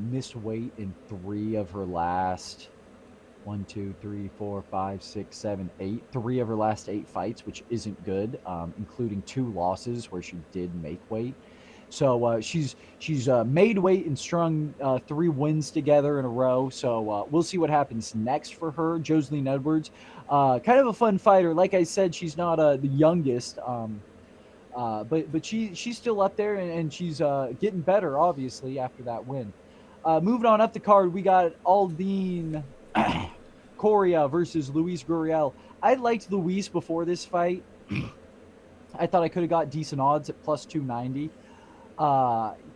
Missed weight in 3 of her last 1, 2, 3, 4, 5, 6, 7, 8. 3 of her last 8 fights, which isn't good, including 2 losses where she did make weight. So she's made weight and strung 3 wins together in a row. So we'll see what happens next for her. Joseline Edwards, kind of a fun fighter. Like I said, she's not the youngest, but she's still up there, and she's getting better, obviously, after that win. Moving on up the card, we got Aldine Coria versus Luis Gurriel. I liked Luis before this fight. I thought I could have got decent odds at plus 290.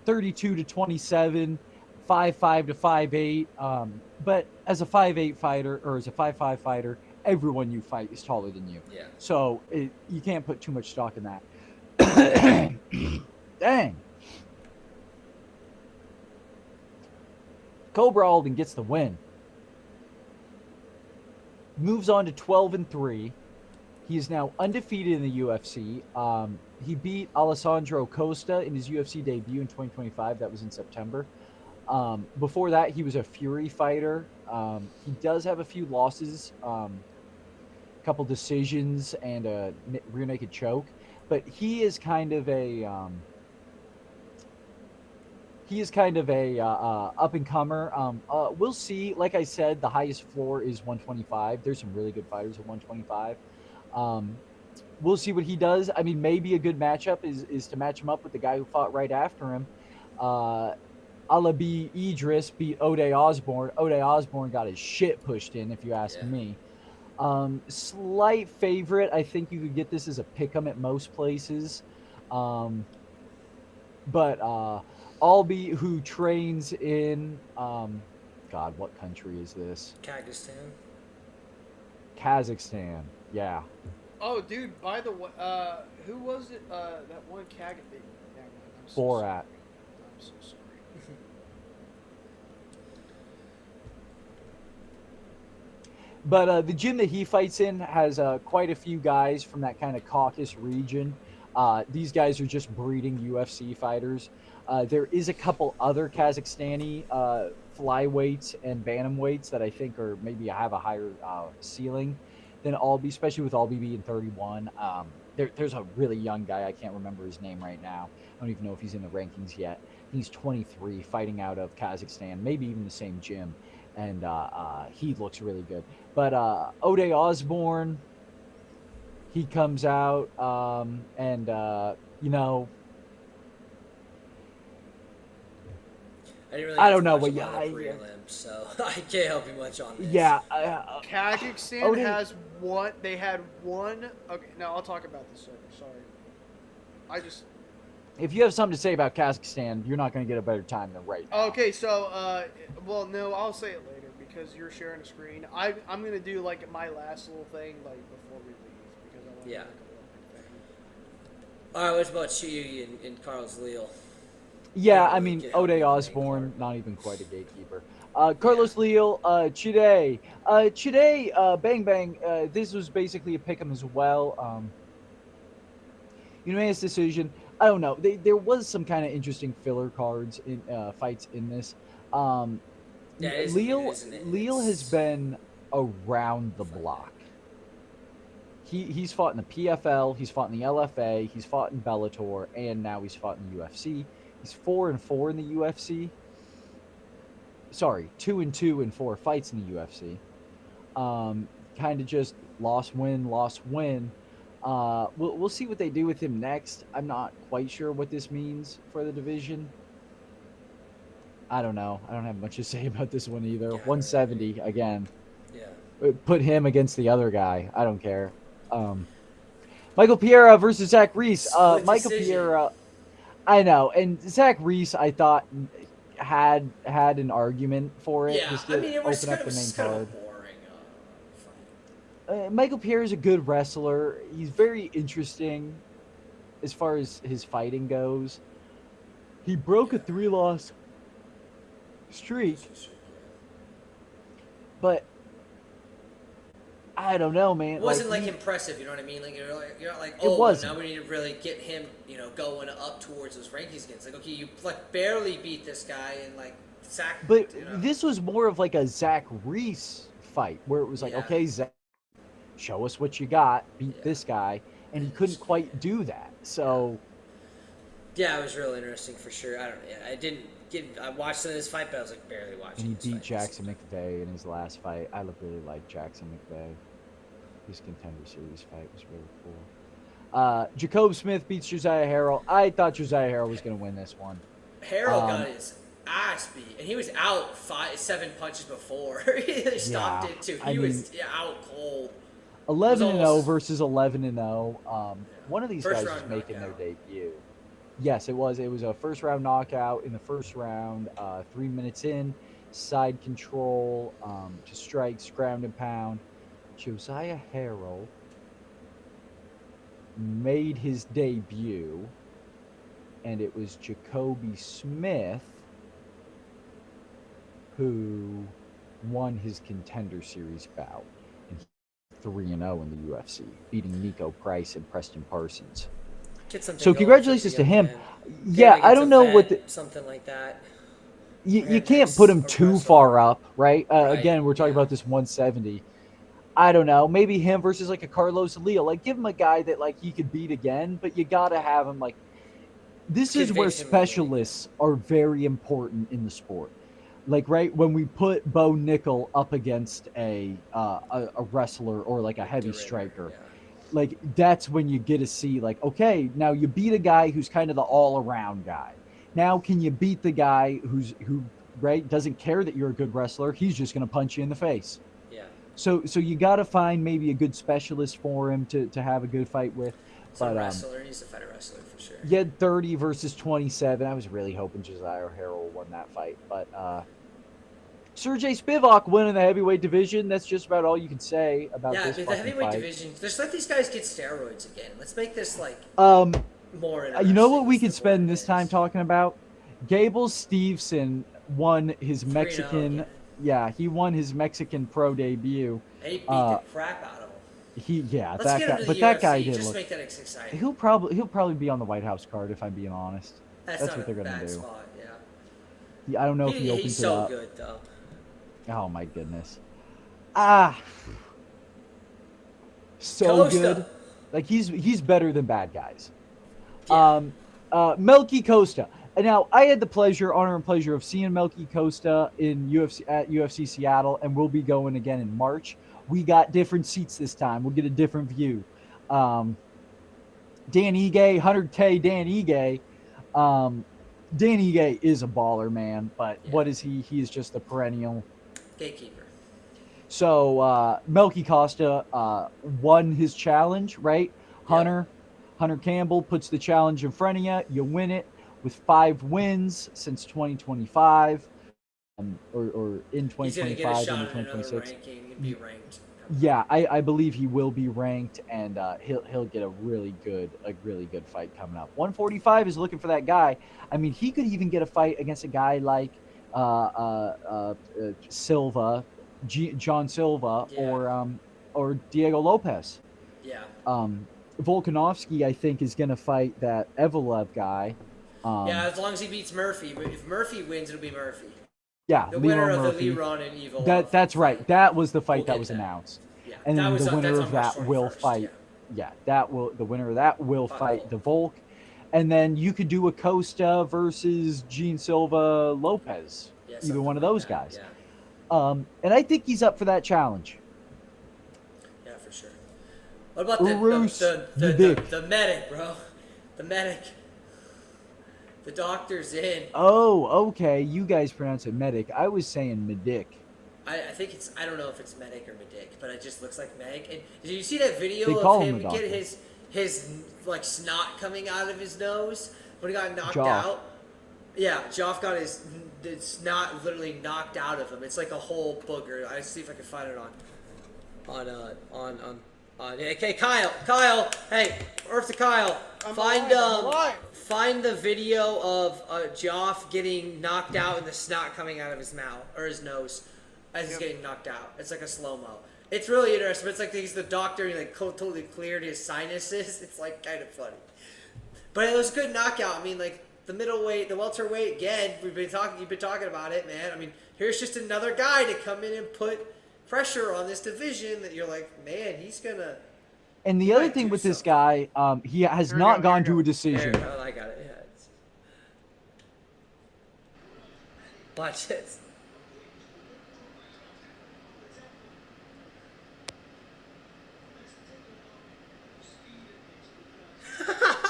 32 to 27, 5'5" to 5'8". But as a 5'8" fighter or as a 5'5" fighter, everyone you fight is taller than you. Yeah. So you can't put too much stock in that. Dang. Cobra Alden gets the win. Moves on to 12-3. He is now undefeated in the UFC. He beat Alessandro Costa in his UFC debut in 2025. That was in September. Before that, he was a Fury fighter. He does have a few losses, a couple decisions, and a rear naked choke. But he is kind of a up and comer. We'll see. Like I said, the highest floor is 125. There's some really good fighters at 125. We'll see what he does. I mean, maybe a good matchup is to match him up with the guy who fought right after him. Alabi Idris beat Ode Osborne. Ode Osborne got his shit pushed in, if you ask me. Slight favorite. I think you could get this as a pick'em at most places. But Albi, who trains in, God, what country is this? Kazakhstan. Yeah. Oh, dude, by the way, who was it? That one Kag. Borat. I'm so sorry. But the gym that he fights in has quite a few guys from that kind of Caucasus region. These guys are just breeding UFC fighters. There is a couple other Kazakhstani flyweights and bantamweights that I think are maybe have a higher ceiling than Albi, especially with Albi being 31. There's a really young guy. I can't remember his name right now. I don't even know if he's in the rankings yet. He's 23, fighting out of Kazakhstan, maybe even the same gym. And he looks really good. But Ode Osborne, he comes out and, you know, I don't know what. So I can't help you much on this. Yeah, Kazakhstan has one. They had one. Okay, now I'll talk about this later. Sorry, If you have something to say about Kazakhstan, you're not going to get a better time than right now. Okay, so well, no, I'll say it later because you're sharing a screen. I'm gonna do like my last little thing like before we leave because I want to Yeah. make a little thing. All right, what about Chi and Carlos Leal? Yeah, I mean, Ode Osborne, not even quite a gatekeeper. Carlos Leal, Chide. Bang Bang, this was basically a pick'em as well. Unanimous decision. I don't know. There was some kind of interesting filler cards in fights in this. Um, Yeah, it is, Leal isn't it? Leal has been around the block. He's fought in the PFL, he's fought in the LFA, he's fought in Bellator, and now he's fought in the UFC. He's 4-4 in the UFC. Sorry, 2-2 in 4 fights in the UFC. Kind of just loss win. We'll see what they do with him next. I'm not quite sure what this means for the division. I don't know. I don't have much to say about this one either. Yeah, 170 again. Yeah. Put him against the other guy. I don't care. Michael Pereira versus Zach Reese. Split Michael decision. Pereira, I know, and Zach Reese, I thought had an argument for it. Yeah, just I to mean, it was open kind up of, the main kind of card. a boring fight. Michael Pereira is a good wrestler. He's very interesting as far as his fighting goes. He broke a 3-loss streak, but I don't know, man. It wasn't like impressive, you know what I mean? Like you're not like, It oh, wasn't. now we need to really get him, going up towards those rankings again. It's like, okay, you like barely beat this guy and like Zach. But this was more of like a Zach Reese fight where it was like, Yeah. okay, Zach, show us what you got, beat Yeah. this guy, and he couldn't quite do that. So Yeah, it was real interesting for sure. I watched some of this fight, but I was like barely watching. and he this beat fight. Jackson McVeigh in his last fight. I really like Jackson McVeigh. His Contender Series fight was really cool. Jacob Smith beats Josiah Harrell. I thought Josiah Harrell was going to win this one. Harold got his ass beat, and he was out 7 punches before they stopped it too. He was out cold. 11-0 versus 11-0. One of these First guys is round making knockout. their debut. Yes, it was. It was a first round knockout in the first round. 3 minutes in, side control to strikes, ground and pound. Josiah Harrell made his debut, and it was Jacoby Smith who won his Contender Series bout. And 3-0 in the UFC, beating Nico Price and Preston Parsons. Get something So going congratulations for to the him. young man. Yeah, Get I don't know what something like that. you can't put him too far up, right? Right, Again, we're talking yeah. about this 170. I don't know. Maybe him versus like a Carlos Leal. Like, give him a guy that like he could beat again, but you got to have him like. This is where Convince him. specialists are very important in the sport. Like, right when we put Bo Nickel up against a wrestler or like a heavy Derringer, striker, yeah. like that's when you get to see like, okay, now you beat a guy who's kind of the all-around guy. Now can you beat the guy who right doesn't care that you're a good wrestler? He's just going to punch you in the face. Yeah. So you got to find maybe a good specialist for him to have a good fight with. He's a But wrestler. He's a fighter wrestler for sure. you had 30 versus 27. I was really hoping Josiah Harrell won that fight, but Sergey Spivak winning the heavyweight division. That's just about all you can say about Yeah, this dude, the fucking heavyweight fight. division. Just let these guys get steroids again. Let's make this like Um, more. you know what interesting we as could the spend more this it time is. talking about? Gable Steveson won his 3-0 Mexican. again. Yeah, he won his Mexican pro debut. And he beat the crap out of him. That Let's guy, get him to the but UFC. that guy did Just look. make that exciting. He'll probably be on the White House card if I'm being honest. That's That's not what they're a gonna bad do. spot. Yeah. I don't know if he He's opens it so up. good though. Oh my goodness. So Costa. good. Like he's better than bad guys. Yeah. Melky Costa. And now I had the honor and pleasure of seeing Melky Costa in UFC Seattle, and we'll be going again in March. We got different seats this time. We'll get a different view. Dan Ige, 100K Dan Ige. Dan Ige is a baller, man, but Yeah. what is he? He is just a perennial. Gatekeeper. So Melky Costa won his challenge, right? Yeah. Hunter Campbell puts the challenge in front of you. You win it with 5 wins since 2025, or in He's gonna get a 2025 shot into at another 2026. ranking and be ranked. Yeah, I believe he will be ranked, and he'll get a really good fight coming up. 145 is looking for that guy. I mean, he could even get a fight against a guy like Silva, John Silva, Yeah. or Diego Lopez. Yeah. Volkanovski, I think, is going to fight that Evelev guy. Yeah, as long as he beats Murphy. But if Murphy wins, it'll be Murphy. Yeah, The Leon winner of Murphy. the Leron and Evil. That's right. That was the fight We'll that get was that. announced. Yeah, And that then was the winner that's of on March that will 21st, fight. Yeah. The winner of that will Fuck fight Volk. the Volk. And then you could do a Costa versus Gene Silva Lopez. Yeah, Either one of something those like that, guys. Yeah. And I think he's up for that challenge. Yeah, for sure. What about Urus the medic, bro? The medic. The doctor's in. Oh, okay. You guys pronounce it medic. I was saying medic. I think it's, I don't know if it's medic or medic, but it just looks like Meg. And did you see that video They call of him him the doctor. get his like snot coming out of his nose when he got knocked Joff. out? Yeah, Joff got his snot literally knocked out of him. It's like a whole booger. I see if I can find it on. Okay, Kyle, hey, Earth to Kyle. I'm Find alive. find the video of Joff getting knocked out and the snot coming out of his mouth or his nose as he's getting knocked out. It's like a slow-mo. It's really interesting. But it's like he's the doctor and he like totally cleared his sinuses. It's like kind of funny. But it was a good knockout. I mean, like the middleweight, the welterweight, again, you've been talking about it, man. I mean, here's just another guy to come in and put pressure on this division that you're like, man, he's gonna. And the He other might thing do with this something. guy, he has Here we not go, gone here we to a go. decision. There, I got it. Yeah. Watch this.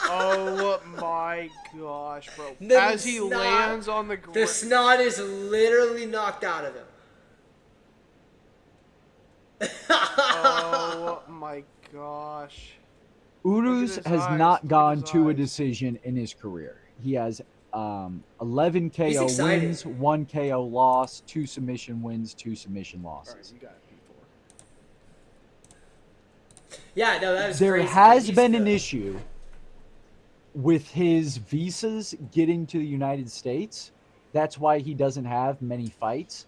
Oh my gosh, bro! The As he snot- lands on the The ground, snot is literally knocked out of him. oh my gosh! Urus his has eyes. not Look at gone his to a eyes. decision in his career. He has 11 He's KO excited. wins, 1 KO loss, 2 submission wins, 2 submission All right, losses. you got it, P4. Yeah, no, that was There crazy. has He's been an good. issue with his visas getting to the United States. That's why he doesn't have many fights.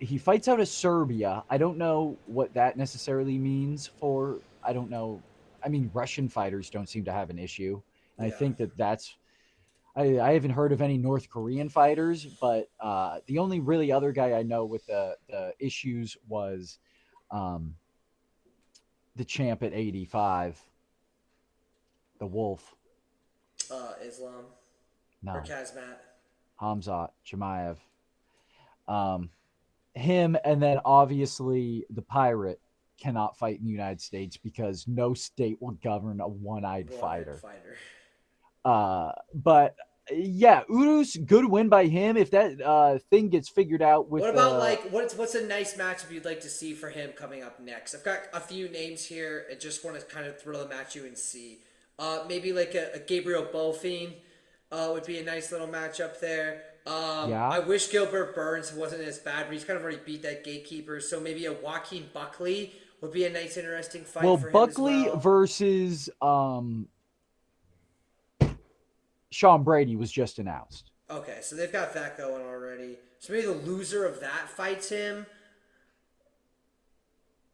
He fights out of Serbia. I don't know what that necessarily means for. I don't know. I mean, Russian fighters don't seem to have an issue. And I Yeah. think that's. I haven't heard of any North Korean fighters, but the only really other guy I know with the issues was the champ at 85, the Wolf. Islam No, or Kazmat. Hamzat Chimaev. Him, and then obviously the Pirate cannot fight in the United States because no state will govern a one-eyed fighter. But yeah, Urus, good win by him. If that thing gets figured out with What about like what's a nice matchup you'd like to see for him coming up next? I've got a few names here. I just want to kind of throw them at you and see. Maybe like a Gabriel Bofin would be a nice little matchup there. Yeah. I wish Gilbert Burns wasn't as bad, but he's kind of already beat that gatekeeper. So maybe a Joaquin Buckley would be a nice, interesting fight well, for him Buckley as well. versus Sean Brady was just announced. Okay, so they've got that going already. So maybe the loser of that fights him.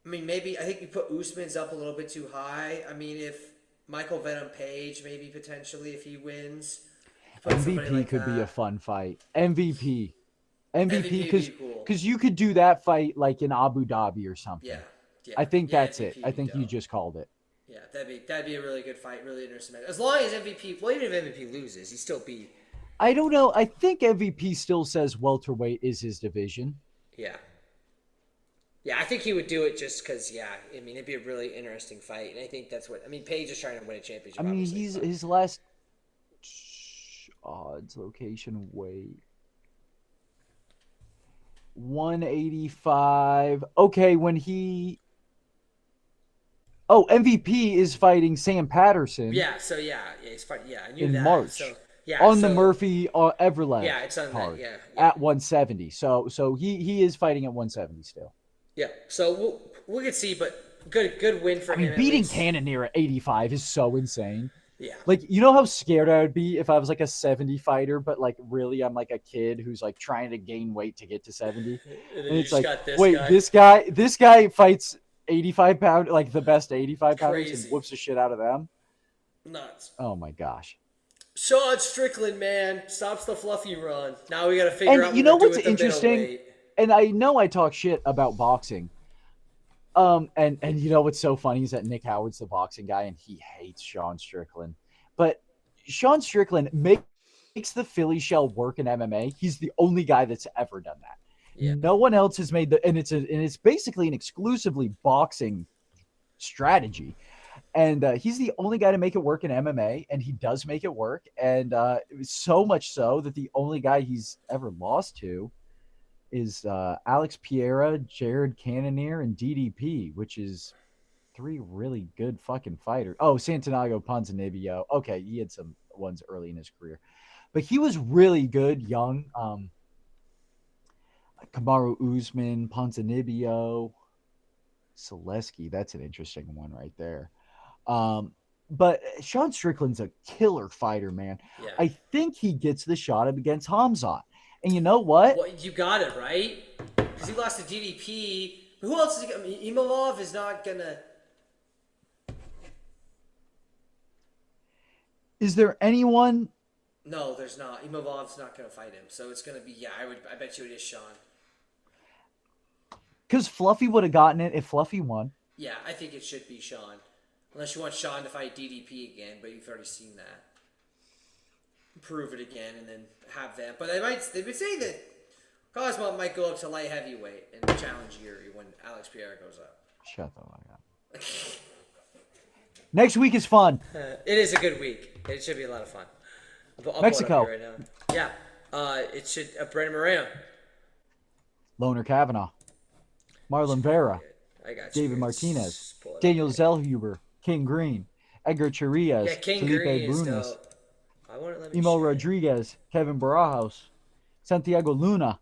I mean, maybe I think you put Usman's up a little bit too high. I mean, if Michael Venom Page, maybe potentially if he wins, put somebody MVP like could be a that. fun fight. MVP MVP because would be cool. you could do that fight like in Abu Dhabi or something. Yeah, I think yeah, that's it. MVP I think you dope. just called it. Yeah, that'd be a really good fight, really interesting match. As long as MVP, well, even if MVP loses, he still beat. I don't know. I think MVP still says welterweight is his division. Yeah. Yeah, I think he would do it just because, yeah, I mean, it'd be a really interesting fight. And I think that's what, I mean, Paige is trying to win a championship. I mean, obviously, he's but- his last odds, location, weight. 185. Okay, when he. Oh, MVP is fighting Sam Patterson. Yeah, so yeah, he's fighting, yeah, I knew In that. March. So, yeah, On the so- Murphy Everlast Yeah, it's on that, card yeah. at 170. So he is fighting at 170 still. Yeah, so we could see, but good win for I him. mean, at beating least. Cannonier at 85 is so insane. Yeah. Like, you know how scared I would be if I was like a 70 fighter, but like really I'm like a kid who's like trying to gain weight to get to 70. And then And you it's just like, got this wait, guy. this guy fights 85-pound, like the best 85-pounders, Crazy. and whoops the shit out of them. Nuts. Oh my gosh. Sean Strickland, man, stops the fluffy run. Now we got to figure out And you what know to do what's with the interesting? middleweight. And I know I talk shit about boxing. And you know what's so funny is that Nick Howard's the boxing guy, and he hates Sean Strickland. But Sean Strickland makes the Philly shell work in MMA. He's the only guy that's ever done that. Yeah. No one else has made and it's basically an exclusively boxing strategy. And he's the only guy to make it work in MMA, and he does make it work. And so much so that the only guy he's ever lost to is Alex Pereira, Jared Cannonier, and DDP, which is 3 really good fucking fighters. Oh, Santiago Ponzinibbio. Okay, he had some ones early in his career. But he was really good young. Kamaru Usman, Ponzinibbio, Selesky. That's an interesting one right there. But Sean Strickland's a killer fighter, man. Yeah. I think he gets the shot up against Hamzat. And you know what? Well, you got it, right? Because he lost to DDP. Who else is he going to... Imavov is not going to... Is there anyone... No, there's not. Imavov's not going to fight him. So it's going to be... Yeah, I bet you it is Sean. Because Fluffy would have gotten it if Fluffy won. Yeah, I think it should be Sean. Unless you want Sean to fight DDP again, but you've already seen that. Prove it again and then have them. But they would say that Cosmo might go up to light heavyweight and challenge Yuri when Alex Pierre goes up. Shut the fuck up. Next week is fun. It is a good week. It should be a lot of fun. I'll Mexico. pull it up here right now. Yeah. It should... Brandon Moreno. Loner Kavanaugh. Marlon Vera. I got you. David Martinez. Pull it up. Daniel Zellhuber. King Green. Edgar Chirias. Yeah, King Felipe Green is Brunas. dope. I want to let me Emo share. Rodriguez. Kevin Barajas. Santiago Luna.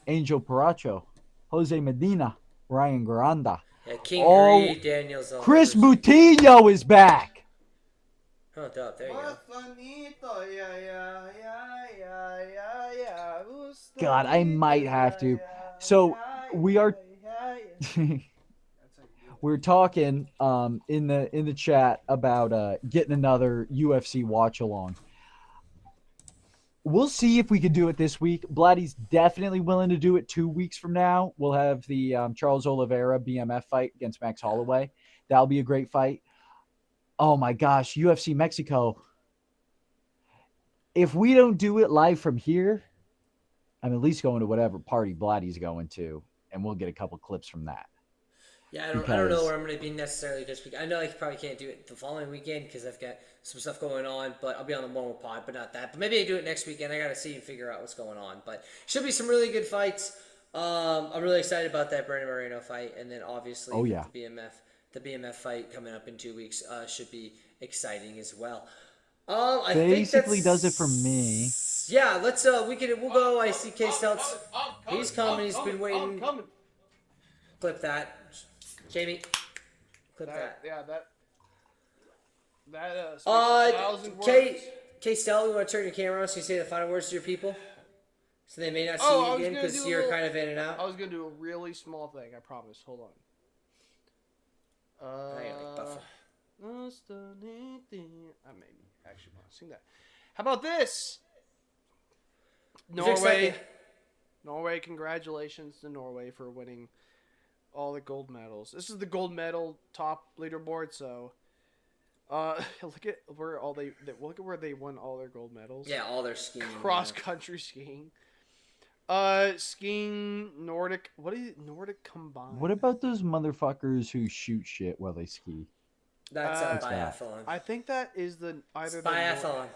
Angel Paracho. Jose Medina. Ryan Garanda. Yeah, King Oh, Green, Daniel Zellhuber. Chris Moutinho is back. Oh, dope. There you go. God, I might have to. So we are we're talking in the chat about getting another UFC watch along. We'll see if we can do it this week. Blatty's definitely willing to do it 2 weeks from now. We'll have the Charles Oliveira BMF fight against Max Holloway. That'll be a great fight. Oh my gosh, UFC Mexico. If we don't do it live from here, I'm at least going to whatever party Blatty's going to, and we'll get a couple clips from that. Yeah, I don't know where I'm going to be necessarily this week. I know I probably can't do it the following weekend because I've got some stuff going on, but I'll be on the normal pod, but not that. But maybe I do it next weekend. I got to see and figure out what's going on. But should be some really good fights. I'm really excited about that Brandon Moreno fight, and then obviously the BMF fight coming up in 2 weeks should be exciting as well. I Basically think does it for me. Yeah, let's we'll go. I see K Stelts. He's coming. He's been waiting. Clip that. Jamie, clip that. Yeah, that speaks 1,000 words. K Stel, you want to turn your camera on so you say the final words to your people? So they may not see you again because you're kind of in and out. I was going to do a really small thing, I promise. Hold on. I gotta buffer. I maybe actually want to sing that. How about this? Fix that. Norway, congratulations to Norway for winning all the gold medals. This is the gold medal top leaderboard, so look at where they won all their gold medals. Yeah, all their skiing. Cross country skiing. Skiing, Nordic. What is it? Nordic combined. What about those motherfuckers who shoot shit while they ski? That's biathlon. I think that is either biathlon.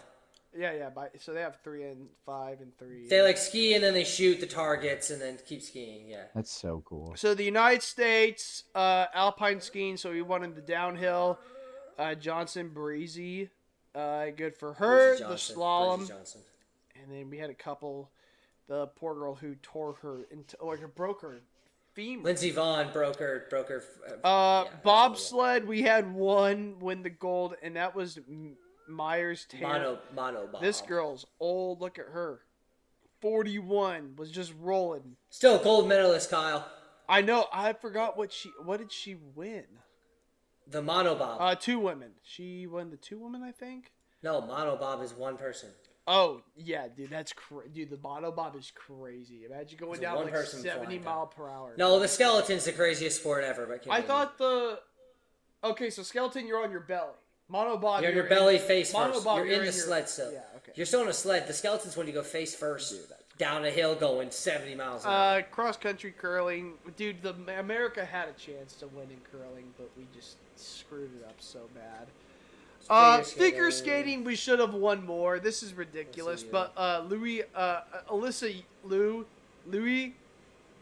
Yeah. So they have 3 and 5 and 3. They like ski and then they shoot the targets and then keep skiing. Yeah. That's so cool. So the United States alpine skiing. So we won in the downhill. Johnson Breezy, good for her. The slalom. And then we had a couple. The poor girl who tore her into broke her femur. Lindsey Vaughn broke her. Bobsled, we had one win the gold, and that was Myers Taylor. Mono bob. This girl's old. Look at her. 41 was just rolling. Still gold medalist, Kyle. I know. I forgot what did she win? The monobob. 2 women. She won the 2 women, I think. No, monobob is one person. Oh yeah, dude, that's dude. The monobob is crazy. Imagine going It's down one like person 70 flying mile per hour. No, the skeleton's the craziest sport ever. But I thought the. Okay, so skeleton, you're on your belly. Monobob, you're on your belly face first. Monobob, You're in the sled still. Yeah, okay. You're still in a sled. The skeleton's when you go face first down a hill going 70 miles an hour. Cross country curling, dude. America had a chance to win in curling, but we just screwed it up so bad. Figure skating, we should have won more. This is ridiculous. But Louis,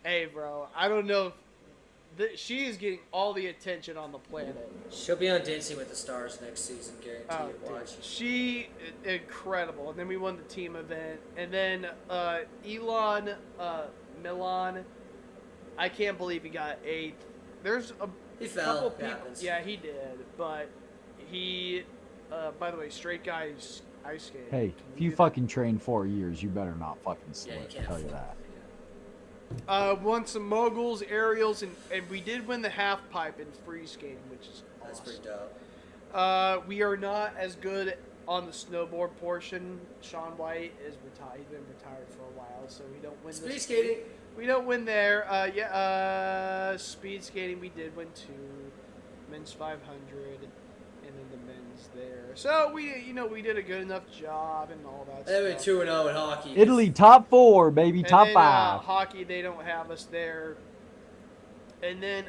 hey, bro, I don't know if she is getting all the attention on the planet. She'll be on Dancing with the Stars next season, guaranteed. Watch. She incredible. And then we won the team event. And then Elon Milan, I can't believe he got 8th. There's He couple fell. people. Happens. Yeah, he did. But he, by the way, straight guys ice skating. Hey, if you fucking train 4 years, you better not fucking slip. Yeah, you can't I'll tell you flip. that. Won some moguls, aerials, and we did win the half pipe in free skating, which is awesome. That's pretty dope. We are not as good on the snowboard portion. Sean White is retired. He's been retired for a while, so we don't win. Speed skating. We don't win there. Speed skating we did win 2, men's 500, and then the men's there. So we did a good enough job and all that. They went stuff. 2-0 in hockey. Italy top 4, baby, And top then, 5. Hockey, they don't have us there. And then,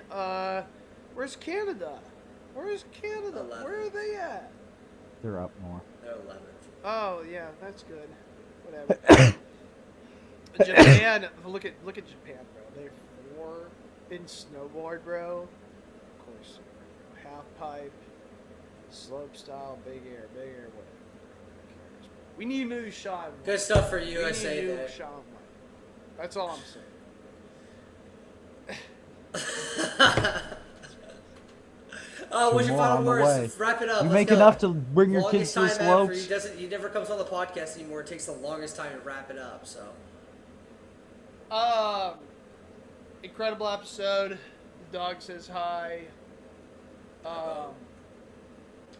where's Canada? Where's Canada? 11th. Where are they at? They're up more. They're 11th. Oh yeah, that's good. Whatever. Japan, look at Japan, bro. They're 4 in snowboard, bro. Of course, half pipe, slope style, big air, whatever. Who cares, bro? We need new Sean. Good stuff for We USA need new there. Sean White. That's all I'm saying. Oh, what's 2 your more final on the words? way. Wrap it up. You Let's make go. enough to bring your kids Longest to the time ever. slopes. He never comes on the podcast anymore. It takes the longest time to wrap it up. So. Incredible episode. The dog says hi.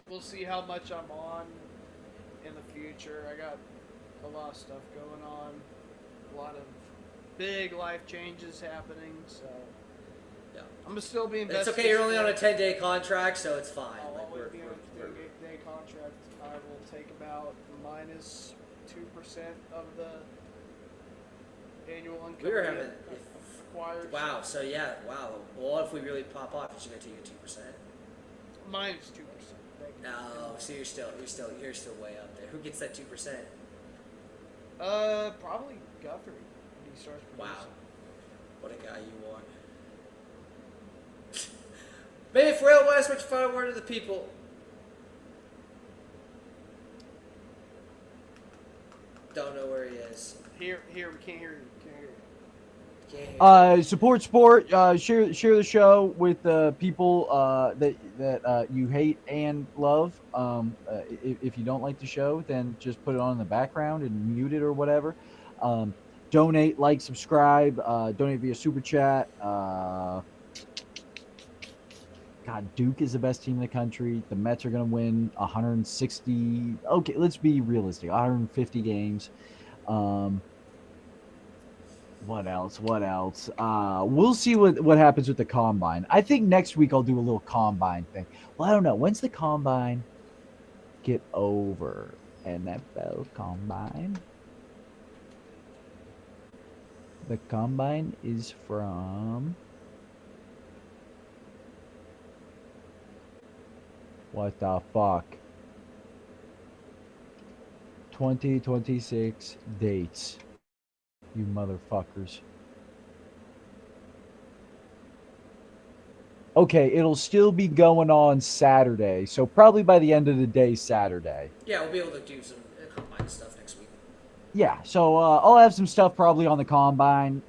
We'll see how much I'm on in the future. I got a lot of stuff going on. A lot of big life changes happening. So. Yeah. I'm gonna still be It's invested. okay. You're only on a 10-day contract, so it's fine. I'll Like, always be on a 10-day contract. I will take about minus 2% of the annual income. We were having. Acquired. Wow. So yeah. Wow. Well, if we really pop off, you're gonna take a 2%. Minus 2%. No. So you're still way up there. Who gets that 2%? Probably Guthrie when he starts producing. Wow. What a guy you are. Maybe for real, West, what's your final word to the people? Don't know where he is. Here, we can't hear you. Can't hear you. Can't hear Support sport. Share the show with people that you hate and love. If you don't like the show, then just put it on in the background and mute it or whatever. Donate, like, subscribe. Donate via super chat. God, Duke is the best team in the country. The Mets are going to win 160. Okay, let's be realistic. 150 games. What else? We'll see what happens with the combine. I think next week I'll do a little combine thing. Well, I don't know. When's the combine get over? NFL combine? The combine is from... What the fuck? 2026 dates. You motherfuckers. Okay, it'll still be going on Saturday. So probably by the end of the day, Saturday. Yeah, we'll be able to do some combine stuff next week. Yeah, so I'll have some stuff probably on the combine.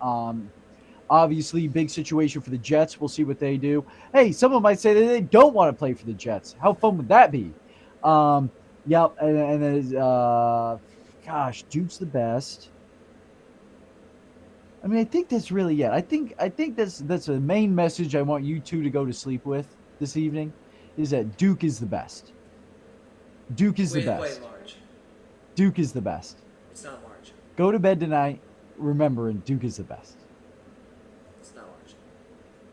Obviously, big situation for the Jets. We'll see what they do. Hey, someone might say that they don't want to play for the Jets. How fun would that be? Yep, and then, gosh, Duke's the best. I mean, I think that's really it. I think that's the main message I want you two to go to sleep with this evening, is that Duke is the best. Duke is the Wait, best. March. Duke is the best. It's not March. Go to bed tonight remembering Duke is the best. It's not March.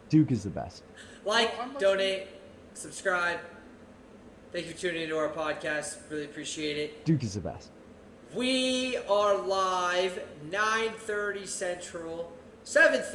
Duke is the best. Like, donate, subscribe. Thank you for tuning into our podcast. Really appreciate it. Duke is the best. We are live 9:30 Central, 7:30.